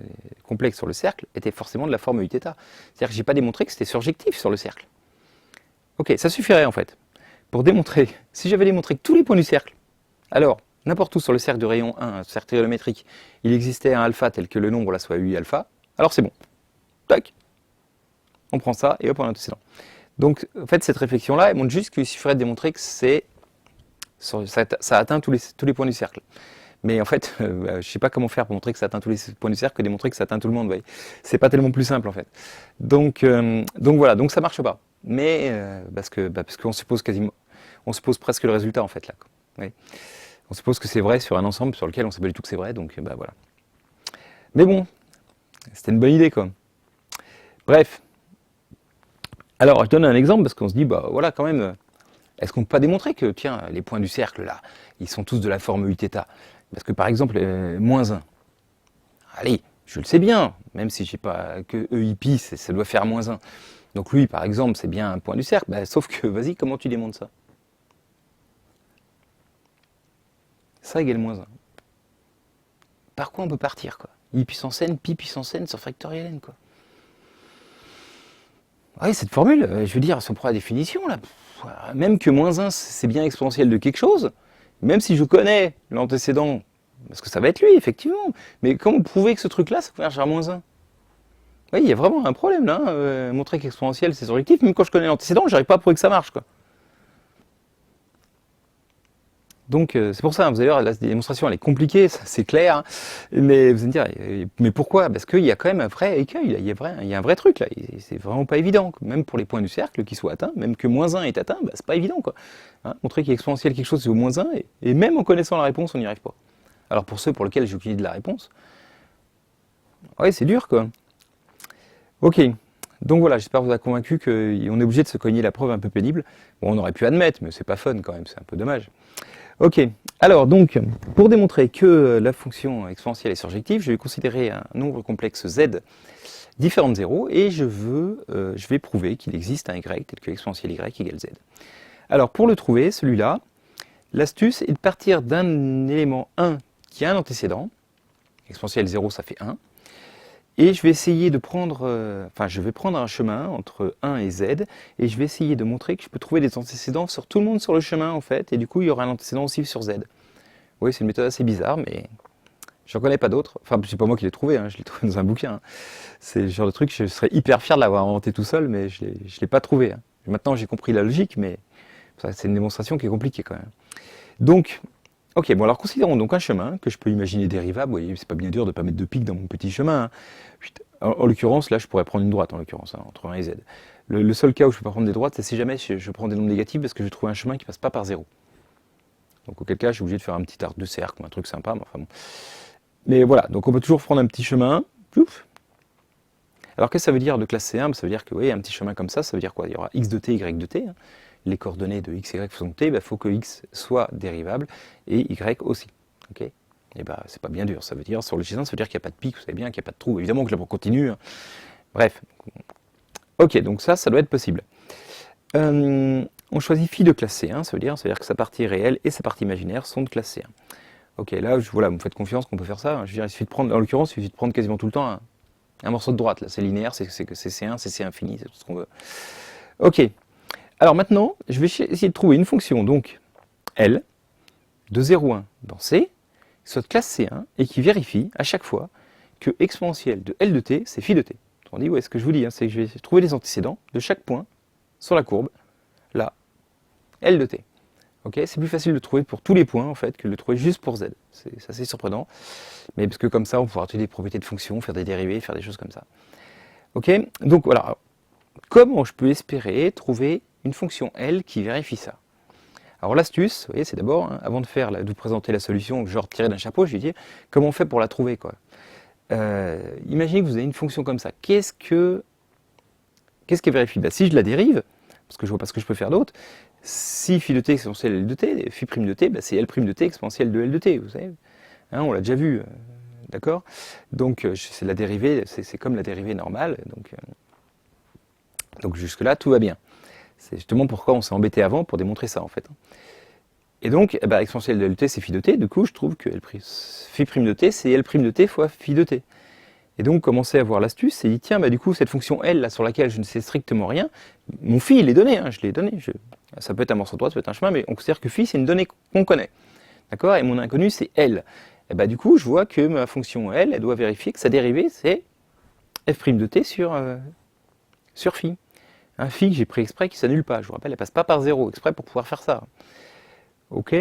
complexes sur le cercle étaient forcément de la forme 8θ. C'est-à-dire que j'ai pas démontré que c'était surjectif sur le cercle. Ok, ça suffirait en fait. Pour démontrer, si j'avais démontré que tous les points du cercle, alors, n'importe où sur le cercle de rayon 1, un cercle trigonométrique, il existait un alpha tel que le nombre là soit 8 alpha, alors c'est bon. Tac. On prend ça et hop, on a l'antécédent. Donc, en fait, cette réflexion-là, elle montre juste qu'il suffirait de démontrer que ça atteint tous les points du cercle. Mais en fait, je ne sais pas comment faire pour montrer que ça atteint tous les points du cercle que démontrer que ça atteint tout le monde. C'est pas tellement plus simple en fait. Donc voilà, donc ça marche pas. Mais parce qu'on suppose presque le résultat en fait là. Oui. On suppose que c'est vrai sur un ensemble sur lequel on ne sait pas du tout que c'est vrai, donc voilà. Mais bon, c'était une bonne idée quoi. Bref. Alors je donne un exemple parce qu'on se dit, bah voilà quand même, est-ce qu'on ne peut pas démontrer que, tiens, les points du cercle là, ils sont tous de la forme 8θ? Parce que par exemple, moins 1, allez, je le sais bien, même si je sais pas que EIP, ça doit faire moins 1. Donc lui, par exemple, c'est bien un point du cercle, bah, sauf que, vas-y, comment tu démontres ça? Ça égale moins 1. Par quoi on peut partir, quoi? I puissance n, pi puissance n sur factoriel n, quoi. Oui, cette formule, je veux dire, si on prend la définition, là, même que moins 1, c'est bien exponentiel de quelque chose, même si je connais l'antécédent, parce que ça va être lui, effectivement, mais comment prouver que ce truc-là, ça converge à moins 1? Oui, il y a vraiment un problème, là, montrer qu'exponentiel, c'est surjectif, même quand je connais l'antécédent, j'arrive pas à prouver que ça marche, quoi. Donc c'est pour ça, vous allez voir, la démonstration elle est compliquée, c'est clair, hein, mais vous allez me dire, mais pourquoi? Parce qu'il y a quand même un vrai écueil, là, il y a un vrai truc là, c'est vraiment pas évident, même pour les points du cercle qui soient atteints, même que moins 1 est atteint, bah, c'est pas évident quoi. Hein, montrer qu'il est exponentiel quelque chose c'est au moins 1, et même en connaissant la réponse, on n'y arrive pas. Alors pour ceux pour lesquels j'ai aucune idée de la réponse, ouais c'est dur quoi. Ok, donc voilà, j'espère vous avoir convaincu qu'on est obligé de se cogner la preuve un peu pénible. Bon, on aurait pu admettre, mais c'est pas fun quand même, c'est un peu dommage. Ok, alors donc, pour démontrer que la fonction exponentielle est surjective, je vais considérer un nombre complexe z différent de 0, et je vais prouver qu'il existe un y tel que l'exponentielle y égale z. Alors pour le trouver, celui-là, l'astuce est de partir d'un élément 1 qui a un antécédent, exponentielle 0 ça fait 1, et je vais essayer de prendre, je vais prendre un chemin entre 1 et z, et je vais essayer de montrer que je peux trouver des antécédents sur tout le monde sur le chemin, en fait, et du coup, il y aura un antécédent aussi sur z. Oui, c'est une méthode assez bizarre, mais j'en connais pas d'autres. Enfin, c'est pas moi qui l'ai trouvé, hein, je l'ai trouvé dans un bouquin. Hein. C'est le genre de truc, je serais hyper fier de l'avoir inventé tout seul, mais je l'ai pas trouvé. Hein. Maintenant, j'ai compris la logique, mais c'est une démonstration qui est compliquée quand même. Donc, ok, bon alors considérons donc un chemin que je peux imaginer dérivable. Vous voyez, c'est pas bien dur de ne pas mettre de pic dans mon petit chemin. Hein. En l'occurrence, là, je pourrais prendre une droite, en l'occurrence, hein, entre 1 et z. Le seul cas où je ne peux pas prendre des droites, c'est si jamais je prends des nombres négatifs parce que je trouve un chemin qui ne passe pas par 0. Donc auquel cas, je suis obligé de faire un petit arc de cercle ou un truc sympa. Mais, enfin, bon. Mais voilà, donc on peut toujours prendre un petit chemin. Plouf. Alors qu'est-ce que ça veut dire de classe C1? Ça veut dire que oui, un petit chemin comme ça veut dire quoi? Il y aura x de t, y de t. Hein. Les coordonnées de x et y sont t, il faut que x soit dérivable et y aussi. Okay, et bah c'est pas bien dur, ça veut dire, sur le G1, ça veut dire qu'il n'y a pas de pic, vous savez bien qu'il n'y a pas de trou, évidemment que je la continue. Hein. Bref. Ok, donc ça doit être possible. On choisit phi de classe C1, ça veut dire que sa partie réelle et sa partie imaginaire sont de classe C1. Ok, là, voilà, vous me faites confiance qu'on peut faire ça. Hein. Je veux dire, il suffit de prendre, en l'occurrence, il suffit de prendre quasiment tout le temps un morceau de droite, là, c'est linéaire, c'est C1, c'est C infini, c'est tout ce qu'on veut. Ok, alors maintenant, je vais essayer de trouver une fonction, donc L, de 0,1 dans C, qui soit de classe C1, et qui vérifie à chaque fois que exponentielle de L de t, c'est phi de t. On dit, ouais, ce que je vous dis, hein, c'est que je vais trouver les antécédents de chaque point sur la courbe, là, L de t. Okay, c'est plus facile de le trouver pour tous les points, en fait, que de le trouver juste pour z. C'est assez surprenant, mais parce que comme ça, on pourra utiliser des propriétés de fonctions, faire des dérivés, faire des choses comme ça. Ok, donc voilà. Comment je peux espérer trouver une fonction L qui vérifie ça? Alors l'astuce, vous voyez, c'est d'abord, hein, avant de vous présenter la solution, genre tirer d'un chapeau, je vais dire, comment on fait pour la trouver, quoi. Imaginez que vous avez une fonction comme ça. Qu'est-ce qu'elle vérifie? Si je la dérive, parce que je vois pas ce que je peux faire d'autre, si phi de t exponentielle L de t, phi prime de t, c'est L prime de t exponentielle de L de t, vous savez. Hein, on l'a déjà vu, d'accord? Donc c'est la dérivée, c'est comme la dérivée normale, donc jusque-là, tout va bien. C'est justement pourquoi on s'est embêté avant pour démontrer ça, en fait. Et donc, exponentielle de L de t, c'est phi de t, du coup, je trouve que phi prime de t, c'est L prime de t fois phi de t. Et donc, commencer à voir l'astuce, et dit, tiens, du coup, cette fonction L, là, sur laquelle je ne sais strictement rien, mon phi, il est donné, hein, je l'ai donné. Ça peut être un morceau de droite, ça peut être un chemin, mais on considère que phi, c'est une donnée qu'on connaît. D'accord? Et mon inconnu, c'est L. Et du coup, je vois que ma fonction L, elle doit vérifier que sa dérivée, c'est f' de t sur phi. Un phi que j'ai pris exprès qui ne s'annule pas. Je vous rappelle, elle ne passe pas par 0 exprès pour pouvoir faire ça. Ok?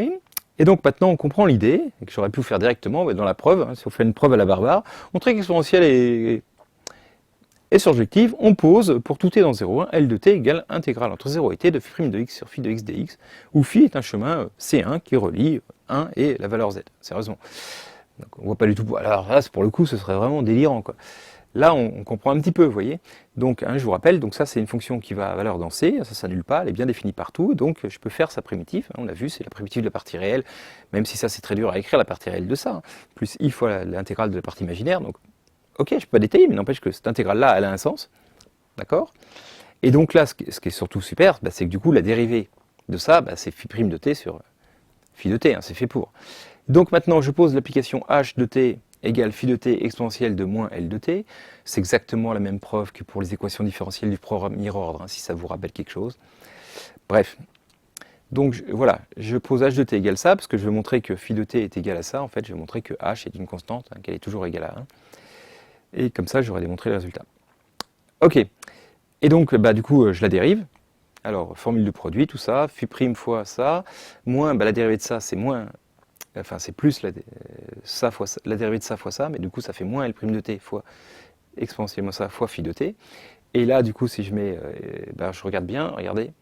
Et donc maintenant on comprend l'idée, et que j'aurais pu vous faire directement dans la preuve, hein, si on fait une preuve à la barbare, montrer qu'exponentielle est surjective, on pose pour tout t dans 0,1, L de t égale intégrale entre 0 et t de phi' de x sur phi de x dx, où phi est un chemin C1 qui relie 1 et la valeur z, sérieusement. Donc on voit pas du tout, alors là pour le coup ce serait vraiment délirant, quoi. Là, on comprend un petit peu, vous voyez. Donc, hein, je vous rappelle, donc ça, c'est une fonction qui va à valeur dans C, ça ne s'annule pas, elle est bien définie partout, donc je peux faire sa primitive, hein, on l'a vu, c'est la primitive de la partie réelle, même si ça, c'est très dur à écrire, la partie réelle de ça, hein, plus i fois l'intégrale de la partie imaginaire, donc, ok, je ne peux pas détailler, mais n'empêche que cette intégrale-là, elle a un sens, d'accord? Et donc là, ce qui est surtout super, c'est que du coup, la dérivée de ça, c'est phi' de t sur phi de t, hein, c'est fait pour. Donc maintenant, je pose l'application h de t égale phi de t exponentielle de moins L de t. C'est exactement la même preuve que pour les équations différentielles du premier ordre, hein, si ça vous rappelle quelque chose. Bref. Donc voilà, je pose h de t égale ça, parce que je veux montrer que phi de t est égal à ça. En fait, je vais montrer que h est une constante, hein, qu'elle est toujours égale à 1. Et comme ça, j'aurai démontré le résultat. Ok. Et donc, du coup, je la dérive. Alors, formule de produit, tout ça, phi' fois ça, moins, la dérivée de ça, c'est moins... Enfin, c'est plus la dérivée de ça fois ça, mais du coup, ça fait moins L' de t fois exponentiellement ça fois phi de t. Et là, du coup, si je mets, je regarde bien, regardez,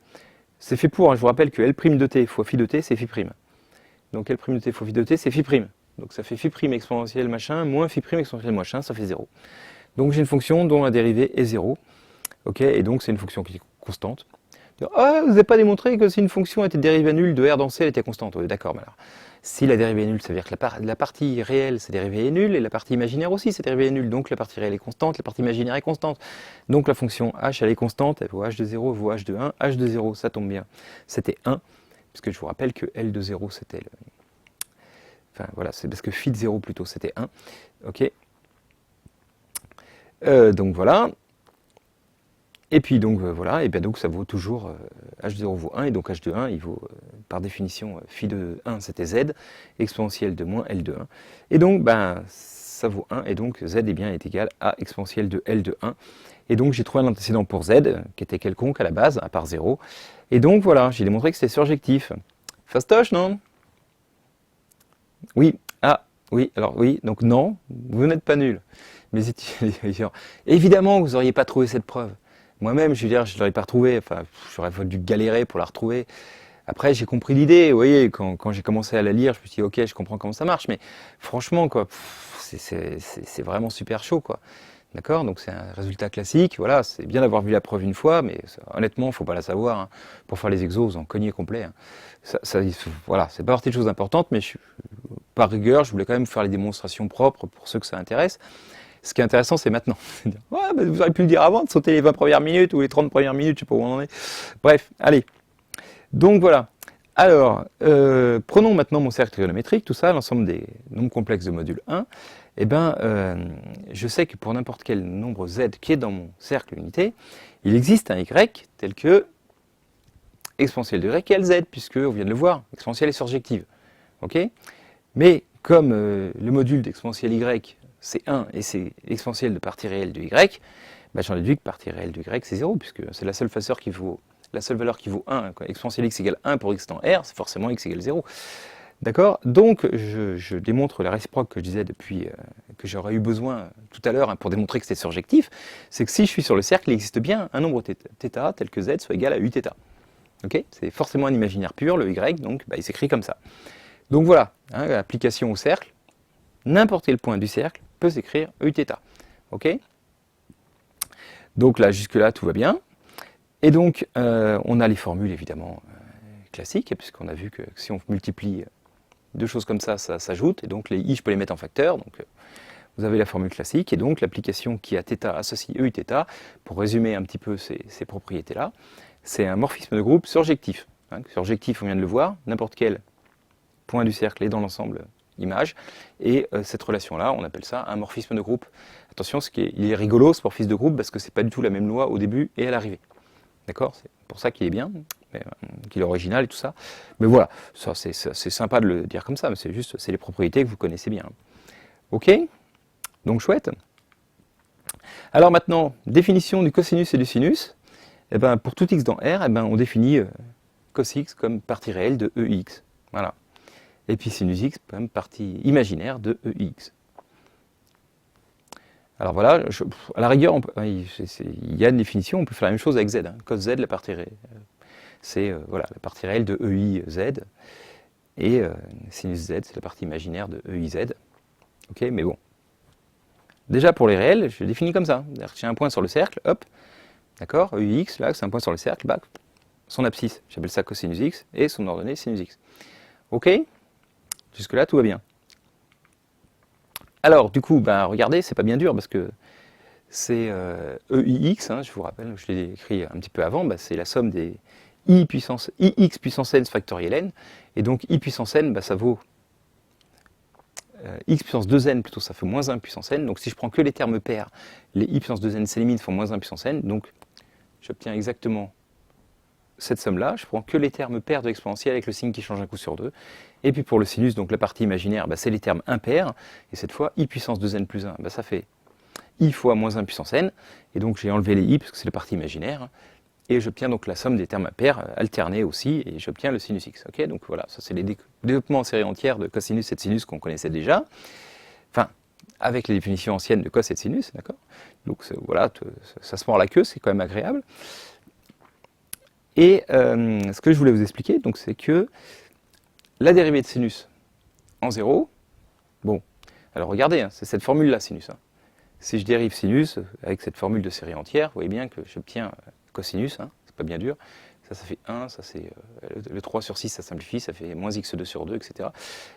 c'est fait pour, hein, je vous rappelle que L' de t fois phi de t, c'est phi'. Donc L' de t fois phi de t, c'est phi'. Donc ça fait phi' exponentielle machin, moins phi' exponentielle machin, ça fait 0. Donc j'ai une fonction dont la dérivée est 0. Ok, et donc c'est une fonction qui est constante. Ah, vous n'avez pas démontré que si une fonction était dérivée nulle de R dans C, elle était constante. Oui, d'accord, mais alors, si la dérivée est nulle, ça veut dire que la partie réelle, sa dérivée est nulle, et la partie imaginaire aussi, sa dérivée est nulle. Donc la partie réelle est constante, la partie imaginaire est constante. Donc la fonction h, elle est constante, elle vaut h de 0, vaut h de 1. h de 0, ça tombe bien, c'était 1, puisque je vous rappelle que L de 0, c'était le... Enfin voilà, c'est parce que phi de 0 plutôt, c'était 1. Ok. Donc voilà. Et puis donc voilà, et bien donc ça vaut toujours, h de 0 vaut 1, et donc h de 1, il vaut par définition phi de 1, c'était z, exponentielle de moins L de 1. Et donc ça vaut 1, et donc z est égal à exponentielle de L de 1. Et donc j'ai trouvé un antécédent pour z, qui était quelconque à la base, à part 0. Et donc voilà, j'ai démontré que c'était surjectif. Fastoche, non? Oui, oui, alors oui, donc non, vous n'êtes pas nul. Mais évidemment, vous n'auriez pas trouvé cette preuve. Moi-même, je veux dire, je ne l'aurais pas retrouvée, enfin, j'aurais dû galérer pour la retrouver. Après, j'ai compris l'idée, vous voyez, quand j'ai commencé à la lire, je me suis dit, ok, je comprends comment ça marche, mais franchement, quoi, c'est vraiment super chaud, quoi. D'accord? Donc c'est un résultat classique, voilà, c'est bien d'avoir vu la preuve une fois, mais honnêtement, il ne faut pas la savoir, hein. Pour faire les exos, en cogner complet, hein. Voilà, c'est pas partie de choses importantes, mais par rigueur, je voulais quand même faire les démonstrations propres pour ceux que ça intéresse. Ce qui est intéressant, c'est maintenant. Ouais, vous auriez pu le dire avant, de sauter les 20 premières minutes ou les 30 premières minutes, je ne sais pas où on en est. Bref, allez. Donc voilà. Alors, prenons maintenant mon cercle trigonométrique, tout ça, l'ensemble des nombres complexes de module 1. eh ben, je sais que pour n'importe quel nombre z qui est dans mon cercle unité, il existe un y tel que exponentielle de y égale z, puisque on vient de le voir, exponentielle est surjective. Okay, mais comme le module d'exponentielle y c'est 1 et c'est exponentielle de partie réelle de y, bah, j'en déduis que partie réelle de y c'est 0, puisque c'est la seule valeur qui vaut 1. Quoi. Exponentielle x égale 1 pour x dans R, c'est forcément x égale 0. D'accord? Donc je démontre la réciproque que je disais depuis, que j'aurais eu besoin tout à l'heure hein, pour démontrer que c'était surjectif, c'est que si je suis sur le cercle, il existe bien un nombre θ tel que z soit égal à uθ. Okay, c'est forcément un imaginaire pur, le y, donc bah, il s'écrit comme ça. Donc voilà, hein, application au cercle, n'importe quel point du cercle peut s'écrire uθ. Okay, donc là, jusque-là, tout va bien. Et donc, on a les formules évidemment classiques, puisqu'on a vu que si on multiplie deux choses comme ça, ça s'ajoute, et donc les i, je peux les mettre en facteur, donc vous avez la formule classique, et donc l'application qui a θ associe euθ, pour résumer un petit peu ces propriétés-là, c'est un morphisme de groupe surjectif. Hein, surjectif, on vient de le voir, n'importe quel point du cercle est dans l'ensemble image, et cette relation-là, on appelle ça un morphisme de groupe. Attention, il est rigolo ce morphisme de groupe, parce que c'est pas du tout la même loi au début et à l'arrivée. D'accord? C'est pour ça qu'il est bien, qu'il est original et tout ça. Mais voilà, ça c'est sympa de le dire comme ça, mais c'est les propriétés que vous connaissez bien. Ok? Donc chouette. Alors maintenant, définition du cosinus et du sinus. Eh ben, pour tout x dans R, eh ben, on définit cos x comme partie réelle de EX. Voilà. Et puis sinus x comme partie imaginaire de EX. Alors voilà, à la rigueur, il y a une définition, on peut faire la même chose avec z. Hein. Cos z, la partie réelle, c'est voilà, la partie réelle de EIZ. Et sinus z, c'est la partie imaginaire de EIZ. Ok, mais bon. Déjà pour les réels, je définis comme ça. J'ai un point sur le cercle, hop, d'accord, EIX, là, c'est un point sur le cercle, bah, son abscisse, j'appelle ça cosinus x, et son ordonnée sinus x. Ok? Jusque-là, tout va bien. Alors, du coup, ben, regardez, c'est pas bien dur, parce que c'est EIX, hein, je vous rappelle, je l'ai écrit un petit peu avant, bah, c'est la somme des ix puissance n factoriel n, et donc i puissance n, bah, ça vaut x puissance 2n, plutôt ça fait moins 1 puissance n, donc si je prends que les termes pairs, les i puissance 2n s'éliminent, font moins 1 puissance n, donc j'obtiens exactement cette somme-là, je prends que les termes pairs de l'exponentielle avec le signe qui change un coup sur deux, et puis pour le sinus, donc la partie imaginaire, bah, c'est les termes impairs, et cette fois i puissance 2n plus 1, bah, ça fait i fois moins 1 puissance n, et donc j'ai enlevé les i parce que c'est la partie imaginaire, et j'obtiens donc la somme des termes impairs alternés aussi, et j'obtiens le sinus x. Okay, donc voilà, ça c'est les développements en série entière de cosinus et de sinus qu'on connaissait déjà, enfin, avec les définitions anciennes de cos et de sinus, d'accord. Donc voilà, ça se mord la queue, c'est quand même agréable. Et ce que je voulais vous expliquer, donc, c'est que la dérivée de sinus en 0, bon, alors regardez, hein, c'est cette formule-là, sinus. Hein. Si je dérive sinus avec cette formule de série entière, vous voyez bien que j'obtiens cosinus, hein, c'est pas bien dur, ça fait 1, ça c'est le 3 sur 6, ça simplifie, ça fait moins x2 sur 2, etc.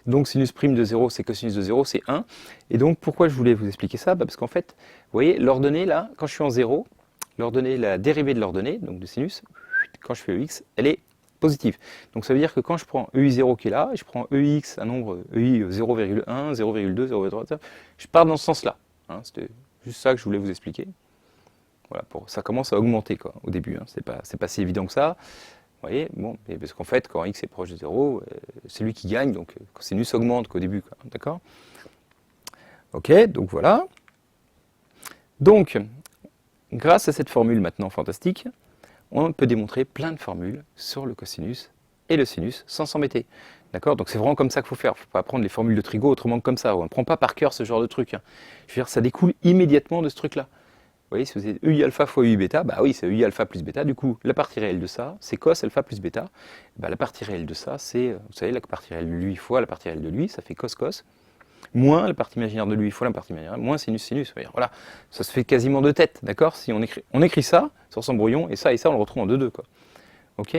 Donc sinus prime de 0, c'est cosinus de 0, c'est 1. Et donc pourquoi je voulais vous expliquer ça? Bah, parce qu'en fait, vous voyez, l'ordonnée là, quand je suis en 0, l'ordonnée, la dérivée de l'ordonnée, donc de sinus, quand je fais EX, elle est positive. Donc ça veut dire que quand je prends EI0 qui est là, et je prends EX, un nombre EI 0,1, 0,2, 0,3, je pars dans ce sens-là. Hein, c'était juste ça que je voulais vous expliquer. Voilà, ça commence à augmenter quoi, au début, hein, c'est pas si évident que ça. Vous voyez, bon, parce qu'en fait, quand x est proche de 0, c'est lui qui gagne, donc cosinus augmente qu'au début, d'accord? Ok, donc voilà. Donc, grâce à cette formule maintenant fantastique, on peut démontrer plein de formules sur le cosinus et le sinus sans s'embêter. D'accord? Donc c'est vraiment comme ça qu'il faut faire. Il ne faut pas apprendre les formules de Trigo autrement que comme ça. On ne prend pas par cœur ce genre de truc. Hein. Je veux dire, ça découle immédiatement de ce truc-là. Vous voyez, si vous avez EI alpha fois EI bêta, bah oui, c'est EI alpha plus bêta. Du coup, la partie réelle de ça, c'est cos alpha plus bêta. Bah, la partie réelle de ça, c'est, vous savez, la partie réelle de lui fois la partie réelle de lui, ça fait cos cos, moins la partie imaginaire de lui fois la partie imaginaire, moins sinus sinus. Voilà, ça se fait quasiment de tête, d'accord? Si on écrit ça sur son brouillon, et ça, on le retrouve en 2-2, quoi. Ok?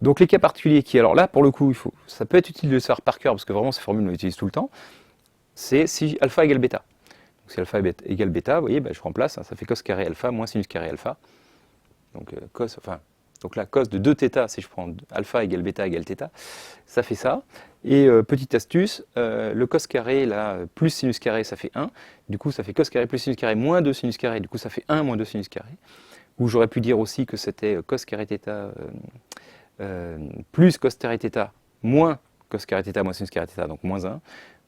Donc les cas particuliers qui, alors là, pour le coup, ça peut être utile de le savoir par cœur, parce que vraiment ces formules on les utilise tout le temps, c'est si alpha égale bêta. Donc si alpha égale bêta, vous voyez, bah, je remplace, hein, ça fait cos carré alpha moins sinus carré alpha. Donc cos, enfin, Donc la cos de 2θ, si je prends alpha égale bêta égale θ, ça fait ça. Et petite astuce, le cos carré, là, plus sinus carré, ça fait 1. Du coup, ça fait cos carré plus sinus carré moins 2 sinus carré. Du coup, ça fait 1 moins 2 sinus carré. Ou j'aurais pu dire aussi que c'était cos carré θ plus cos carré θ moins cos carré θ moins sinus carré θ, donc moins 1.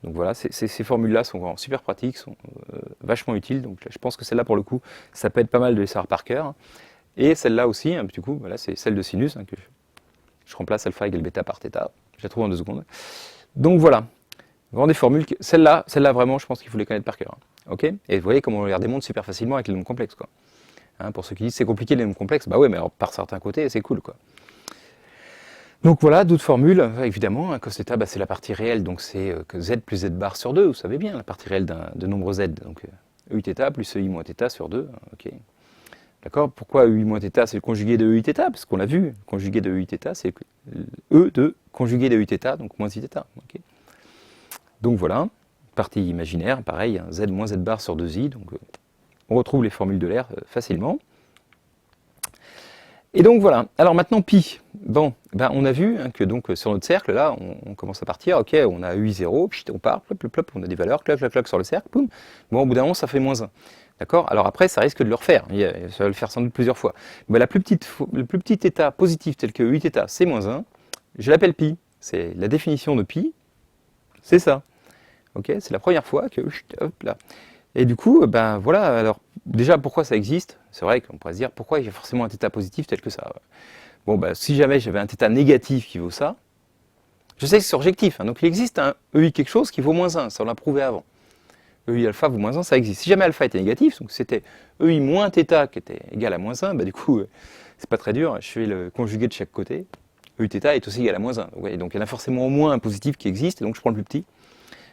Donc voilà, ces formules-là sont vraiment super pratiques, sont vachement utiles. Donc je pense que celle-là, pour le coup, ça peut être pas mal de les savoir par cœur. Et celle-là aussi, hein, du coup, voilà, c'est celle de sinus, hein, que je remplace alpha égale bêta par θ. Je la trouve en 2 secondes. Donc voilà, vraiment des formules. Celle-là vraiment, je pense qu'il faut les connaître par cœur. Hein. Okay, et vous voyez comment on les redémontre super facilement avec les nombres complexes, quoi. Hein, pour ceux qui disent c'est compliqué les nombres complexes, bah ouais, mais alors, par certains côtés, c'est cool, quoi. Donc voilà, d'autres formules, évidemment, hein, cos θ, bah, c'est la partie réelle, donc c'est que z plus z bar sur 2, vous savez bien, la partie réelle de nombre z, donc EIθ plus EI moins θ sur 2, ok. D'accord. Pourquoi EI moins θ, c'est le conjugué de EIθ, parce qu'on l'a vu, le conjugué de EIθ, c'est E de conjugué de EIθ, donc moins Iθ, ok. Donc voilà, partie imaginaire, pareil, hein, z moins z bar sur 2i, donc on retrouve les formules de l'air facilement. Et donc voilà, alors maintenant pi, bon, ben on a vu hein, que donc sur notre cercle, là, on commence à partir, ok, on a UI0, on part, plop, plop, plop, on a des valeurs, clac, clac, clac sur le cercle, boum, bon, au bout d'un moment, ça fait moins 1, d'accord. Alors après, ça risque de le refaire, ça va le faire sans doute plusieurs fois. Ben, le plus petit état positif tel que UIθ, c'est moins 1, je l'appelle pi, c'est la définition de pi, c'est ça, ok, c'est la première fois que, hop là. Et du coup, ben voilà, alors déjà pourquoi ça existe? C'est vrai qu'on pourrait se dire pourquoi il y a forcément un θ positif tel que ça. Bon, ben si jamais j'avais un θ négatif qui vaut ça, je sais que c'est surjectif, hein, donc il existe un EI quelque chose qui vaut moins 1, ça on l'a prouvé avant. EI alpha vaut moins 1, ça existe. Si jamais alpha était négatif, donc c'était EI moins θ qui était égal à moins 1, ben du coup, c'est pas très dur, je fais le conjugué de chaque côté, EIθ est aussi égal à moins 1. Donc il y en a forcément au moins un positif qui existe, et donc je prends le plus petit.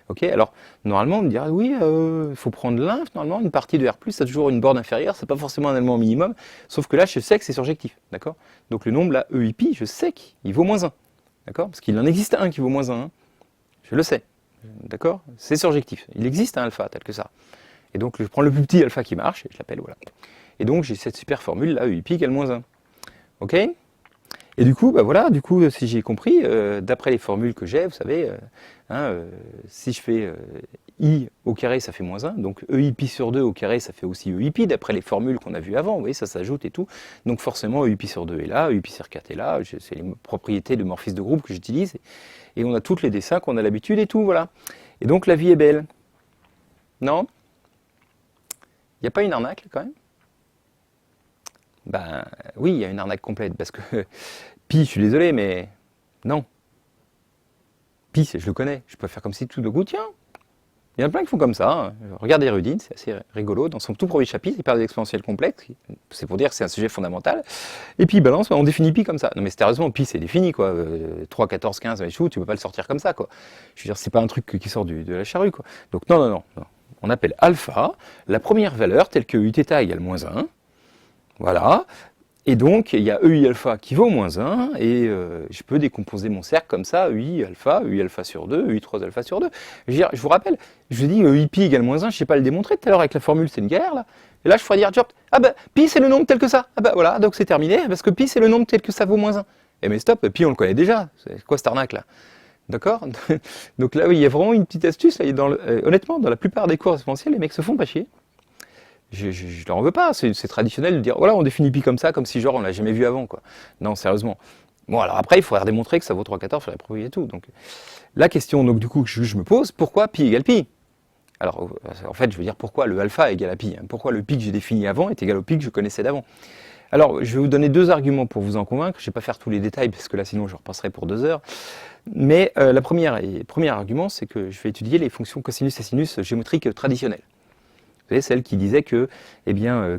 Ok, alors normalement on me dirait oui, il faut prendre l'inf, normalement une partie de R+, ça a toujours une borne inférieure, c'est pas forcément un élément minimum, sauf que là je sais que c'est surjectif, d'accord. Donc le nombre là, EIpi, je sais qu'il vaut moins 1, d'accord, parce qu'il en existe un qui vaut moins 1, hein. Je le sais, d'accord, c'est surjectif, il existe un alpha tel que ça. Et donc je prends le plus petit alpha qui marche, et je l'appelle, voilà. Et donc j'ai cette super formule là, EIpi égale moins 1, ok. Et du coup, bah voilà, du coup, si j'ai compris, d'après les formules que j'ai, vous savez, si je fais i au carré, ça fait moins 1, donc EIpi sur 2 au carré, ça fait aussi EIpi, d'après les formules qu'on a vues avant, vous voyez, ça s'ajoute et tout. Donc forcément, EIpi sur 2 est là, EIpi sur 4 est là, c'est les propriétés de morphisme de groupe que j'utilise, et on a tous les dessins qu'on a l'habitude et tout, voilà. Et donc la vie est belle. Non? Il n'y a pas une arnaque, quand même? Ben oui, il y a une arnaque complète, parce que pi, je suis désolé, mais non. Pi, je le connais, je peux faire comme si tout de coup, tiens, il y en a plein qui font comme ça. Hein. Regardez Rudin, c'est assez rigolo, dans son tout premier chapitre, il parle d'exponentielle complexe, c'est pour dire que c'est un sujet fondamental, et puis il balance, on définit pi comme ça. Non mais sérieusement, pi c'est défini, quoi, 3, 14, 15, tu peux pas le sortir comme ça, quoi. Je veux dire, c'est pas un truc qui sort de la charrue, quoi. Donc non. On appelle alpha la première valeur telle que Uθ égale moins 1, voilà, et donc il y a EI alpha qui vaut moins 1, et je peux décomposer mon cercle comme ça, EI alpha sur 2, EI 3 alpha sur 2. Je veux dire, je vous rappelle, je vous dis EI pi égale moins 1, je ne sais pas le démontrer tout à l'heure avec la formule, c'est une galère là. Et là je pourrais dire, ah bah pi c'est le nombre tel que ça, ah bah voilà, donc c'est terminé, parce que pi c'est le nombre tel que ça vaut moins 1. Et mais stop, pi on le connaît déjà, c'est quoi cette arnaque là? D'accord. Donc là oui, il y a vraiment une petite astuce, là, honnêtement, dans la plupart des cours exponentiels, les mecs se font pas chier. Je leur en veux pas, c'est traditionnel de dire voilà, on définit pi comme ça, comme si genre on l'a jamais vu avant, quoi. Non, sérieusement. Bon, alors après, il faudrait démontrer que ça vaut 3,14 sur la probabilité et tout. Donc, la question, donc, du coup, que je me pose, pourquoi pi égale pi? Alors, en fait, je veux dire, pourquoi le alpha égale à pi, hein? Pourquoi le pi que j'ai défini avant est égal au pi que je connaissais d'avant? Alors, je vais vous donner deux arguments pour vous en convaincre. Je ne vais pas faire tous les détails, parce que là, sinon, je repasserai pour 2 heures. Mais le premier argument, c'est que je vais étudier les fonctions cosinus et sinus géométriques traditionnelles. Vous savez, celle qui disait que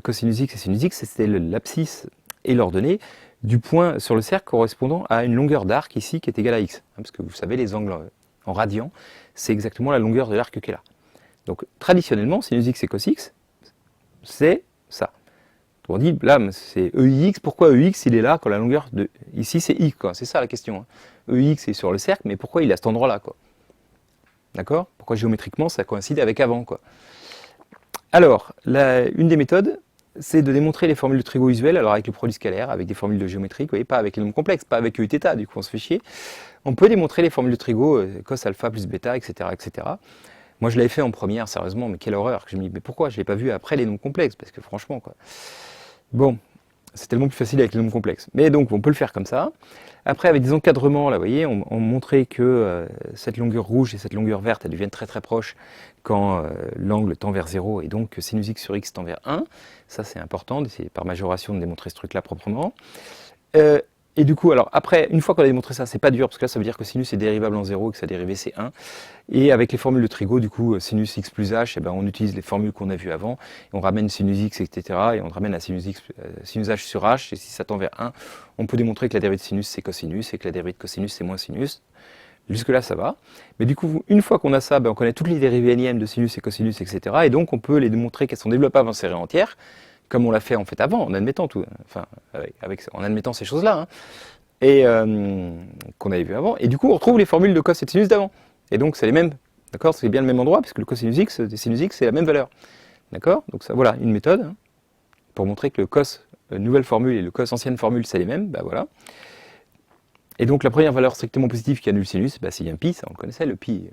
cosinus x et sinus x, c'était l'abscisse et l'ordonnée du point sur le cercle correspondant à une longueur d'arc ici qui est égale à x. Parce que vous savez, les angles en radian, c'est exactement la longueur de l'arc qui est là. Donc traditionnellement, sinus x et cos x, c'est ça. On dit, là, c'est EIX, pourquoi EX il est là quand la longueur de... Ici c'est I, quoi. C'est ça la question. Hein. EIX est sur le cercle, mais pourquoi il est à cet endroit-là, quoi. D'accord? Pourquoi géométriquement ça coïncide avec avant, quoi. Alors, une des méthodes, c'est de démontrer les formules de trigo usuelles, alors avec le produit scalaire, avec des formules de géométrie, vous voyez, pas avec les nombres complexes, pas avec Uθ, du coup on se fait chier. On peut démontrer les formules de trigo, cos alpha plus bêta, etc., etc. Moi je l'avais fait en première, sérieusement, mais quelle horreur, que je me dis, mais pourquoi je ne l'ai pas vu après les nombres complexes, parce que franchement, quoi. Bon, c'est tellement plus facile avec les nombres complexes. Mais donc, on peut le faire comme ça. Après, avec des encadrements, là, vous voyez, on montrait que cette longueur rouge et cette longueur verte, elles deviennent très très proches quand l'angle tend vers 0 et donc sinus x sur x tend vers 1. Ça, c'est important, d'essayer par majoration de démontrer ce truc-là proprement. Et du coup, alors après, une fois qu'on a démontré ça, c'est pas dur, parce que là, ça veut dire que sinus est dérivable en 0 et que sa dérivée, c'est 1. Et avec les formules de trigo, du coup, sinus x plus h, eh ben, on utilise les formules qu'on a vues avant, et on ramène sinus x, etc., et on ramène à sinus h sur h, et si ça tend vers 1, on peut démontrer que la dérivée de sinus, c'est cosinus, et que la dérivée de cosinus, c'est moins sinus. Jusque-là, ça va. Mais du coup, une fois qu'on a ça, ben, on connaît toutes les dérivées énièmes de sinus et cosinus, etc., et donc on peut les démontrer qu'elles sont développables en série entière, comme on l'a fait en fait avant, en admettant tout, enfin, en admettant ces choses-là, hein, et qu'on avait vu avant. Et du coup, on retrouve les formules de cos et de sinus d'avant. Et donc, c'est les mêmes, d'accord? C'est bien le même endroit, puisque le cosinus x des sinus x, c'est la même valeur, d'accord? Donc ça, voilà, une méthode, hein, pour montrer que le cos nouvelle formule et le cos ancienne formule, c'est les mêmes, bah voilà. Et donc, la première valeur strictement positive qui annule sinus, bah, c'est bien pi, ça on le connaissait, le pi,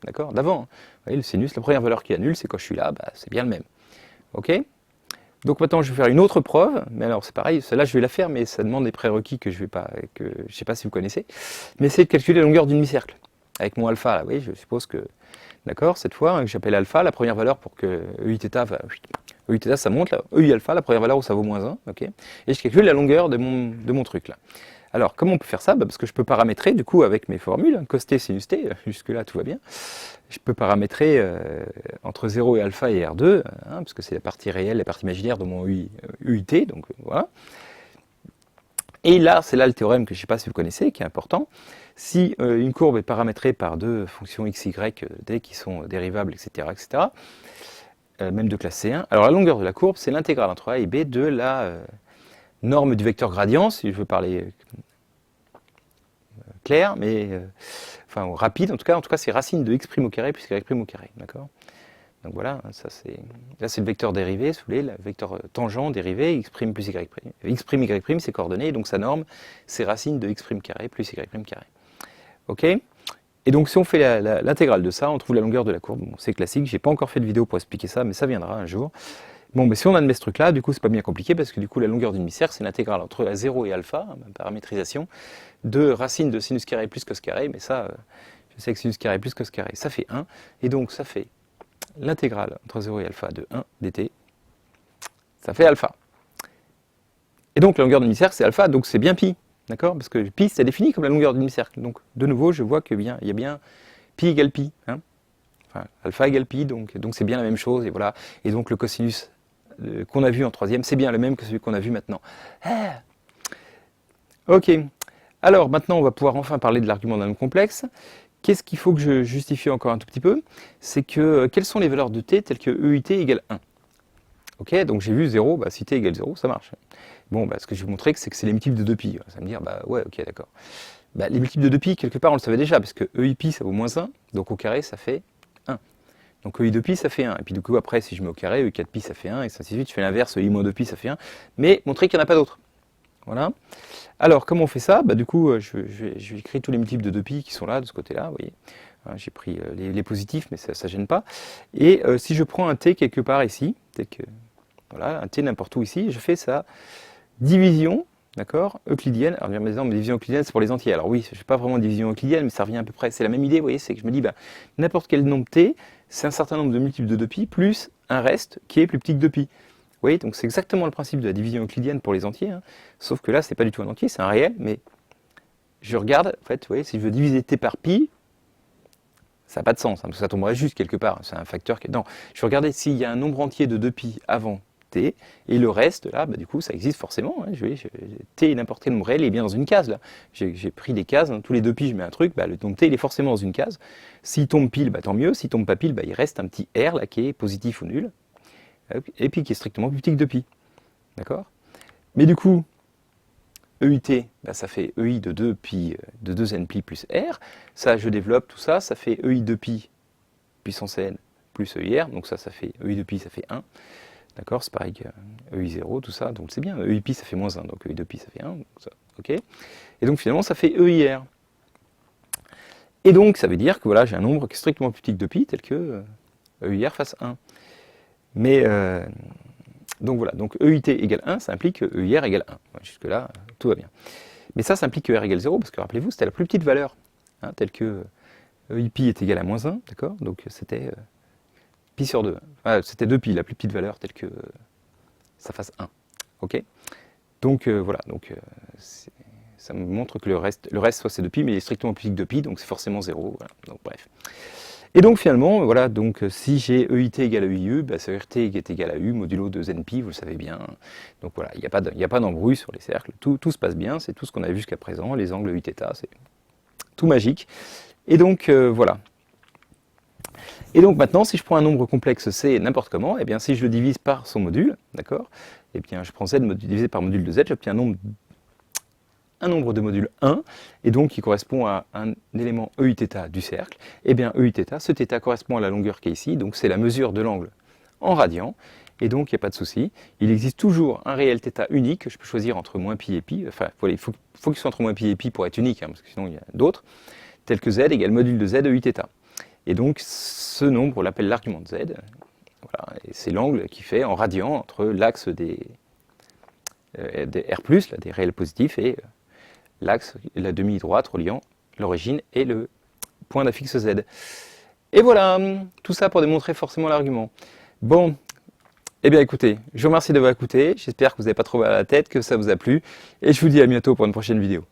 d'accord, d'avant. Hein. Vous voyez, le sinus, la première valeur qui annule, c'est quand je suis là, bah, c'est bien le même. Ok? Donc maintenant, je vais faire une autre preuve, mais alors c'est pareil, celle-là je vais la faire, mais ça demande des prérequis que je ne sais pas si vous connaissez, mais c'est de calculer la longueur du demi-cercle, avec mon alpha, là, oui, je suppose que, d'accord, cette fois, hein, que j'appelle alpha, la première valeur pour que Euθ ça monte, là, EI alpha, la première valeur où ça vaut moins 1, ok, et je calcule la longueur de mon truc, là. Alors, comment on peut faire ça? Parce que je peux paramétrer, du coup, avec mes formules, hein, cos t, sinus t, jusque-là tout va bien. Je peux paramétrer entre 0 et alpha et R2, hein, parce que c'est la partie réelle, la partie imaginaire de mon UIT, donc voilà. Et là, c'est là le théorème que je ne sais pas si vous connaissez, qui est important. Si une courbe est paramétrée par deux fonctions x, y, d qui sont dérivables, etc., même de classe C1, alors la longueur de la courbe, c'est l'intégrale entre a et b de la norme du vecteur gradient, si je veux parler clair, mais enfin rapide, en tout cas c'est racine de x' au carré plus y' au carré, d'accord? Donc voilà, ça c'est, là c'est le vecteur dérivé, si vous voulez, le vecteur tangent dérivé, x' plus y'. X', y', c'est coordonnées, donc sa norme, c'est racine de x' carré plus y' carré. Ok? Et donc si on fait l'intégrale de ça, on trouve la longueur de la courbe. Bon, c'est classique, j'ai pas encore fait de vidéo pour expliquer ça, mais ça viendra un jour. Bon, mais si on admet ce truc-là, du coup, c'est pas bien compliqué, parce que du coup, la longueur du demi-cercle, c'est l'intégrale entre 0 et alpha, paramétrisation, de racine de sinus carré plus cos carré, mais ça, je sais que sinus carré plus cos carré, ça fait 1, et donc ça fait l'intégrale entre 0 et alpha de 1 dt, ça fait alpha. Et donc la longueur du demi-cercle, c'est alpha, donc c'est bien pi, d'accord? Parce que pi, c'est défini comme la longueur du demi-cercle. Donc de nouveau, je vois qu'il y a bien pi égale pi, hein? Enfin, alpha égale pi, donc c'est bien la même chose, et voilà. Et donc le cosinus qu'on a vu en troisième, c'est bien le même que celui qu'on a vu maintenant. Ah, ok. Alors maintenant, on va pouvoir enfin parler de l'argument d'un nombre complexe. Qu'est-ce qu'il faut que je justifie encore un tout petit peu? C'est que quelles sont les valeurs de t telles que EIT égale 1? Ok, donc j'ai vu 0, bah, si t égale 0, ça marche. Bon, bah, ce que je vais vous montrer, c'est que c'est les multiples de 2pi. Ça va me dire, bah ouais, ok, d'accord. Bah, les multiples de 2pi, quelque part, on le savait déjà, parce que EIpi, ça vaut moins 1, donc au carré, ça fait 1. Donc EI 2pi, ça fait 1. Et puis du coup, après, si je mets au carré, EI 4pi, ça fait 1, et ainsi de suite. Je fais l'inverse, EI moins 2pi, ça fait 1. Mais montrer qu'il n'y en a pas d'autres. Voilà. Alors, comment on fait ça? Bah, du coup, je vais écrire tous les multiples de 2pi qui sont là, de ce côté-là, vous voyez. J'ai pris les positifs, mais ça ne gêne pas. Et si je prends un t quelque part ici, voilà, un t n'importe où ici, je fais sa division, d'accord, euclidienne. Alors, bien évidemment, division euclidienne, c'est pour les entiers. Alors oui, je ne fais pas vraiment de division euclidienne, mais ça revient à peu près, c'est la même idée, vous voyez, c'est que je me dis, bah, n'importe quel nombre t, c'est un certain nombre de multiples de 2pi, plus un reste qui est plus petit que 2pi. Vous voyez, donc c'est exactement le principe de la division euclidienne pour les entiers, hein, sauf que là, c'est pas du tout un entier, c'est un réel, mais je regarde, en fait, vous voyez, si je veux diviser t par pi, ça n'a pas de sens, hein, parce que ça tomberait juste quelque part, c'est un facteur qui... Non, je vais regarder s'il y a un nombre entier de 2pi avant t, et le reste, là, bah, du coup, ça existe forcément, hein, t, n'importe quel nombre réel, il est bien dans une case, là. J'ai pris des cases, hein, tous les 2pi, je mets un truc, bah, le nombre t, il est forcément dans une case. S'il tombe pile, bah, tant mieux, s'il tombe pas pile, bah, il reste un petit r, là, qui est positif ou nul, et puis qui est strictement plus petit que 2pi, d'accord? Mais du coup, EIT, bah, ça fait EI de 2pi, de 2npi plus r. Ça, je développe tout ça, ça fait EI de pi puissance n plus EIR. Donc ça fait EI de pi, ça fait 1. D'accord, c'est pareil que EI0, tout ça, donc c'est bien. EI ça fait moins 1, donc EI2pi ça fait 1, donc ça, ok. Et donc finalement ça fait EIR. Et donc ça veut dire que voilà, j'ai un nombre qui est strictement plus petit que 2pi, tel que EIR fasse 1. Mais donc voilà, donc EIT égale 1, ça implique que EIR égale 1. Jusque là, tout va bien. Mais ça implique que R égale 0, parce que rappelez-vous, c'était la plus petite valeur, hein, telle que EIpi est égal à moins 1, d'accord? Donc c'était pi sur 2. Enfin, c'était 2pi, la plus petite valeur, telle que ça fasse 1. Ok? Donc voilà, donc ça me montre que le reste soit c'est 2pi, mais il est strictement plus petit que 2pi, donc c'est forcément 0. Voilà. Donc bref. Et donc finalement, voilà, donc si j'ai EIT égale à EIU, bah, ce RT est égal à U modulo de ZNpi, vous le savez bien. Donc voilà, il n'y a pas d'embrouille sur les cercles, tout se passe bien, c'est tout ce qu'on a vu jusqu'à présent, les angles Uθ, c'est tout magique. Et donc voilà. Et donc maintenant, si je prends un nombre complexe C n'importe comment, et bien si je le divise par son module, d'accord, et bien je prends Z divisé par module de Z, j'obtiens un nombre de modules 1, et donc qui correspond à un élément EIθ du cercle. Et bien EIθ, ce θ correspond à la longueur qui est ici, donc c'est la mesure de l'angle en radians, et donc il n'y a pas de souci. Il existe toujours un réel θ unique, que je peux choisir entre moins pi et pi, enfin il faut qu'il soit entre moins pi et pi pour être unique, hein, parce que sinon il y a d'autres, tel que Z égale module de Z EIθ. Et donc ce nombre, on l'appelle l'argument de Z, voilà, et c'est l'angle qui fait en radian entre l'axe des R+, là, des réels positifs, et l'axe, la demi-droite reliant l'origine et le point d'affixe Z. Et voilà, tout ça pour démontrer forcément l'argument. Bon, eh bien écoutez, je vous remercie d'avoir écouté, j'espère que vous n'avez pas trop mal à la tête, que ça vous a plu, et je vous dis à bientôt pour une prochaine vidéo.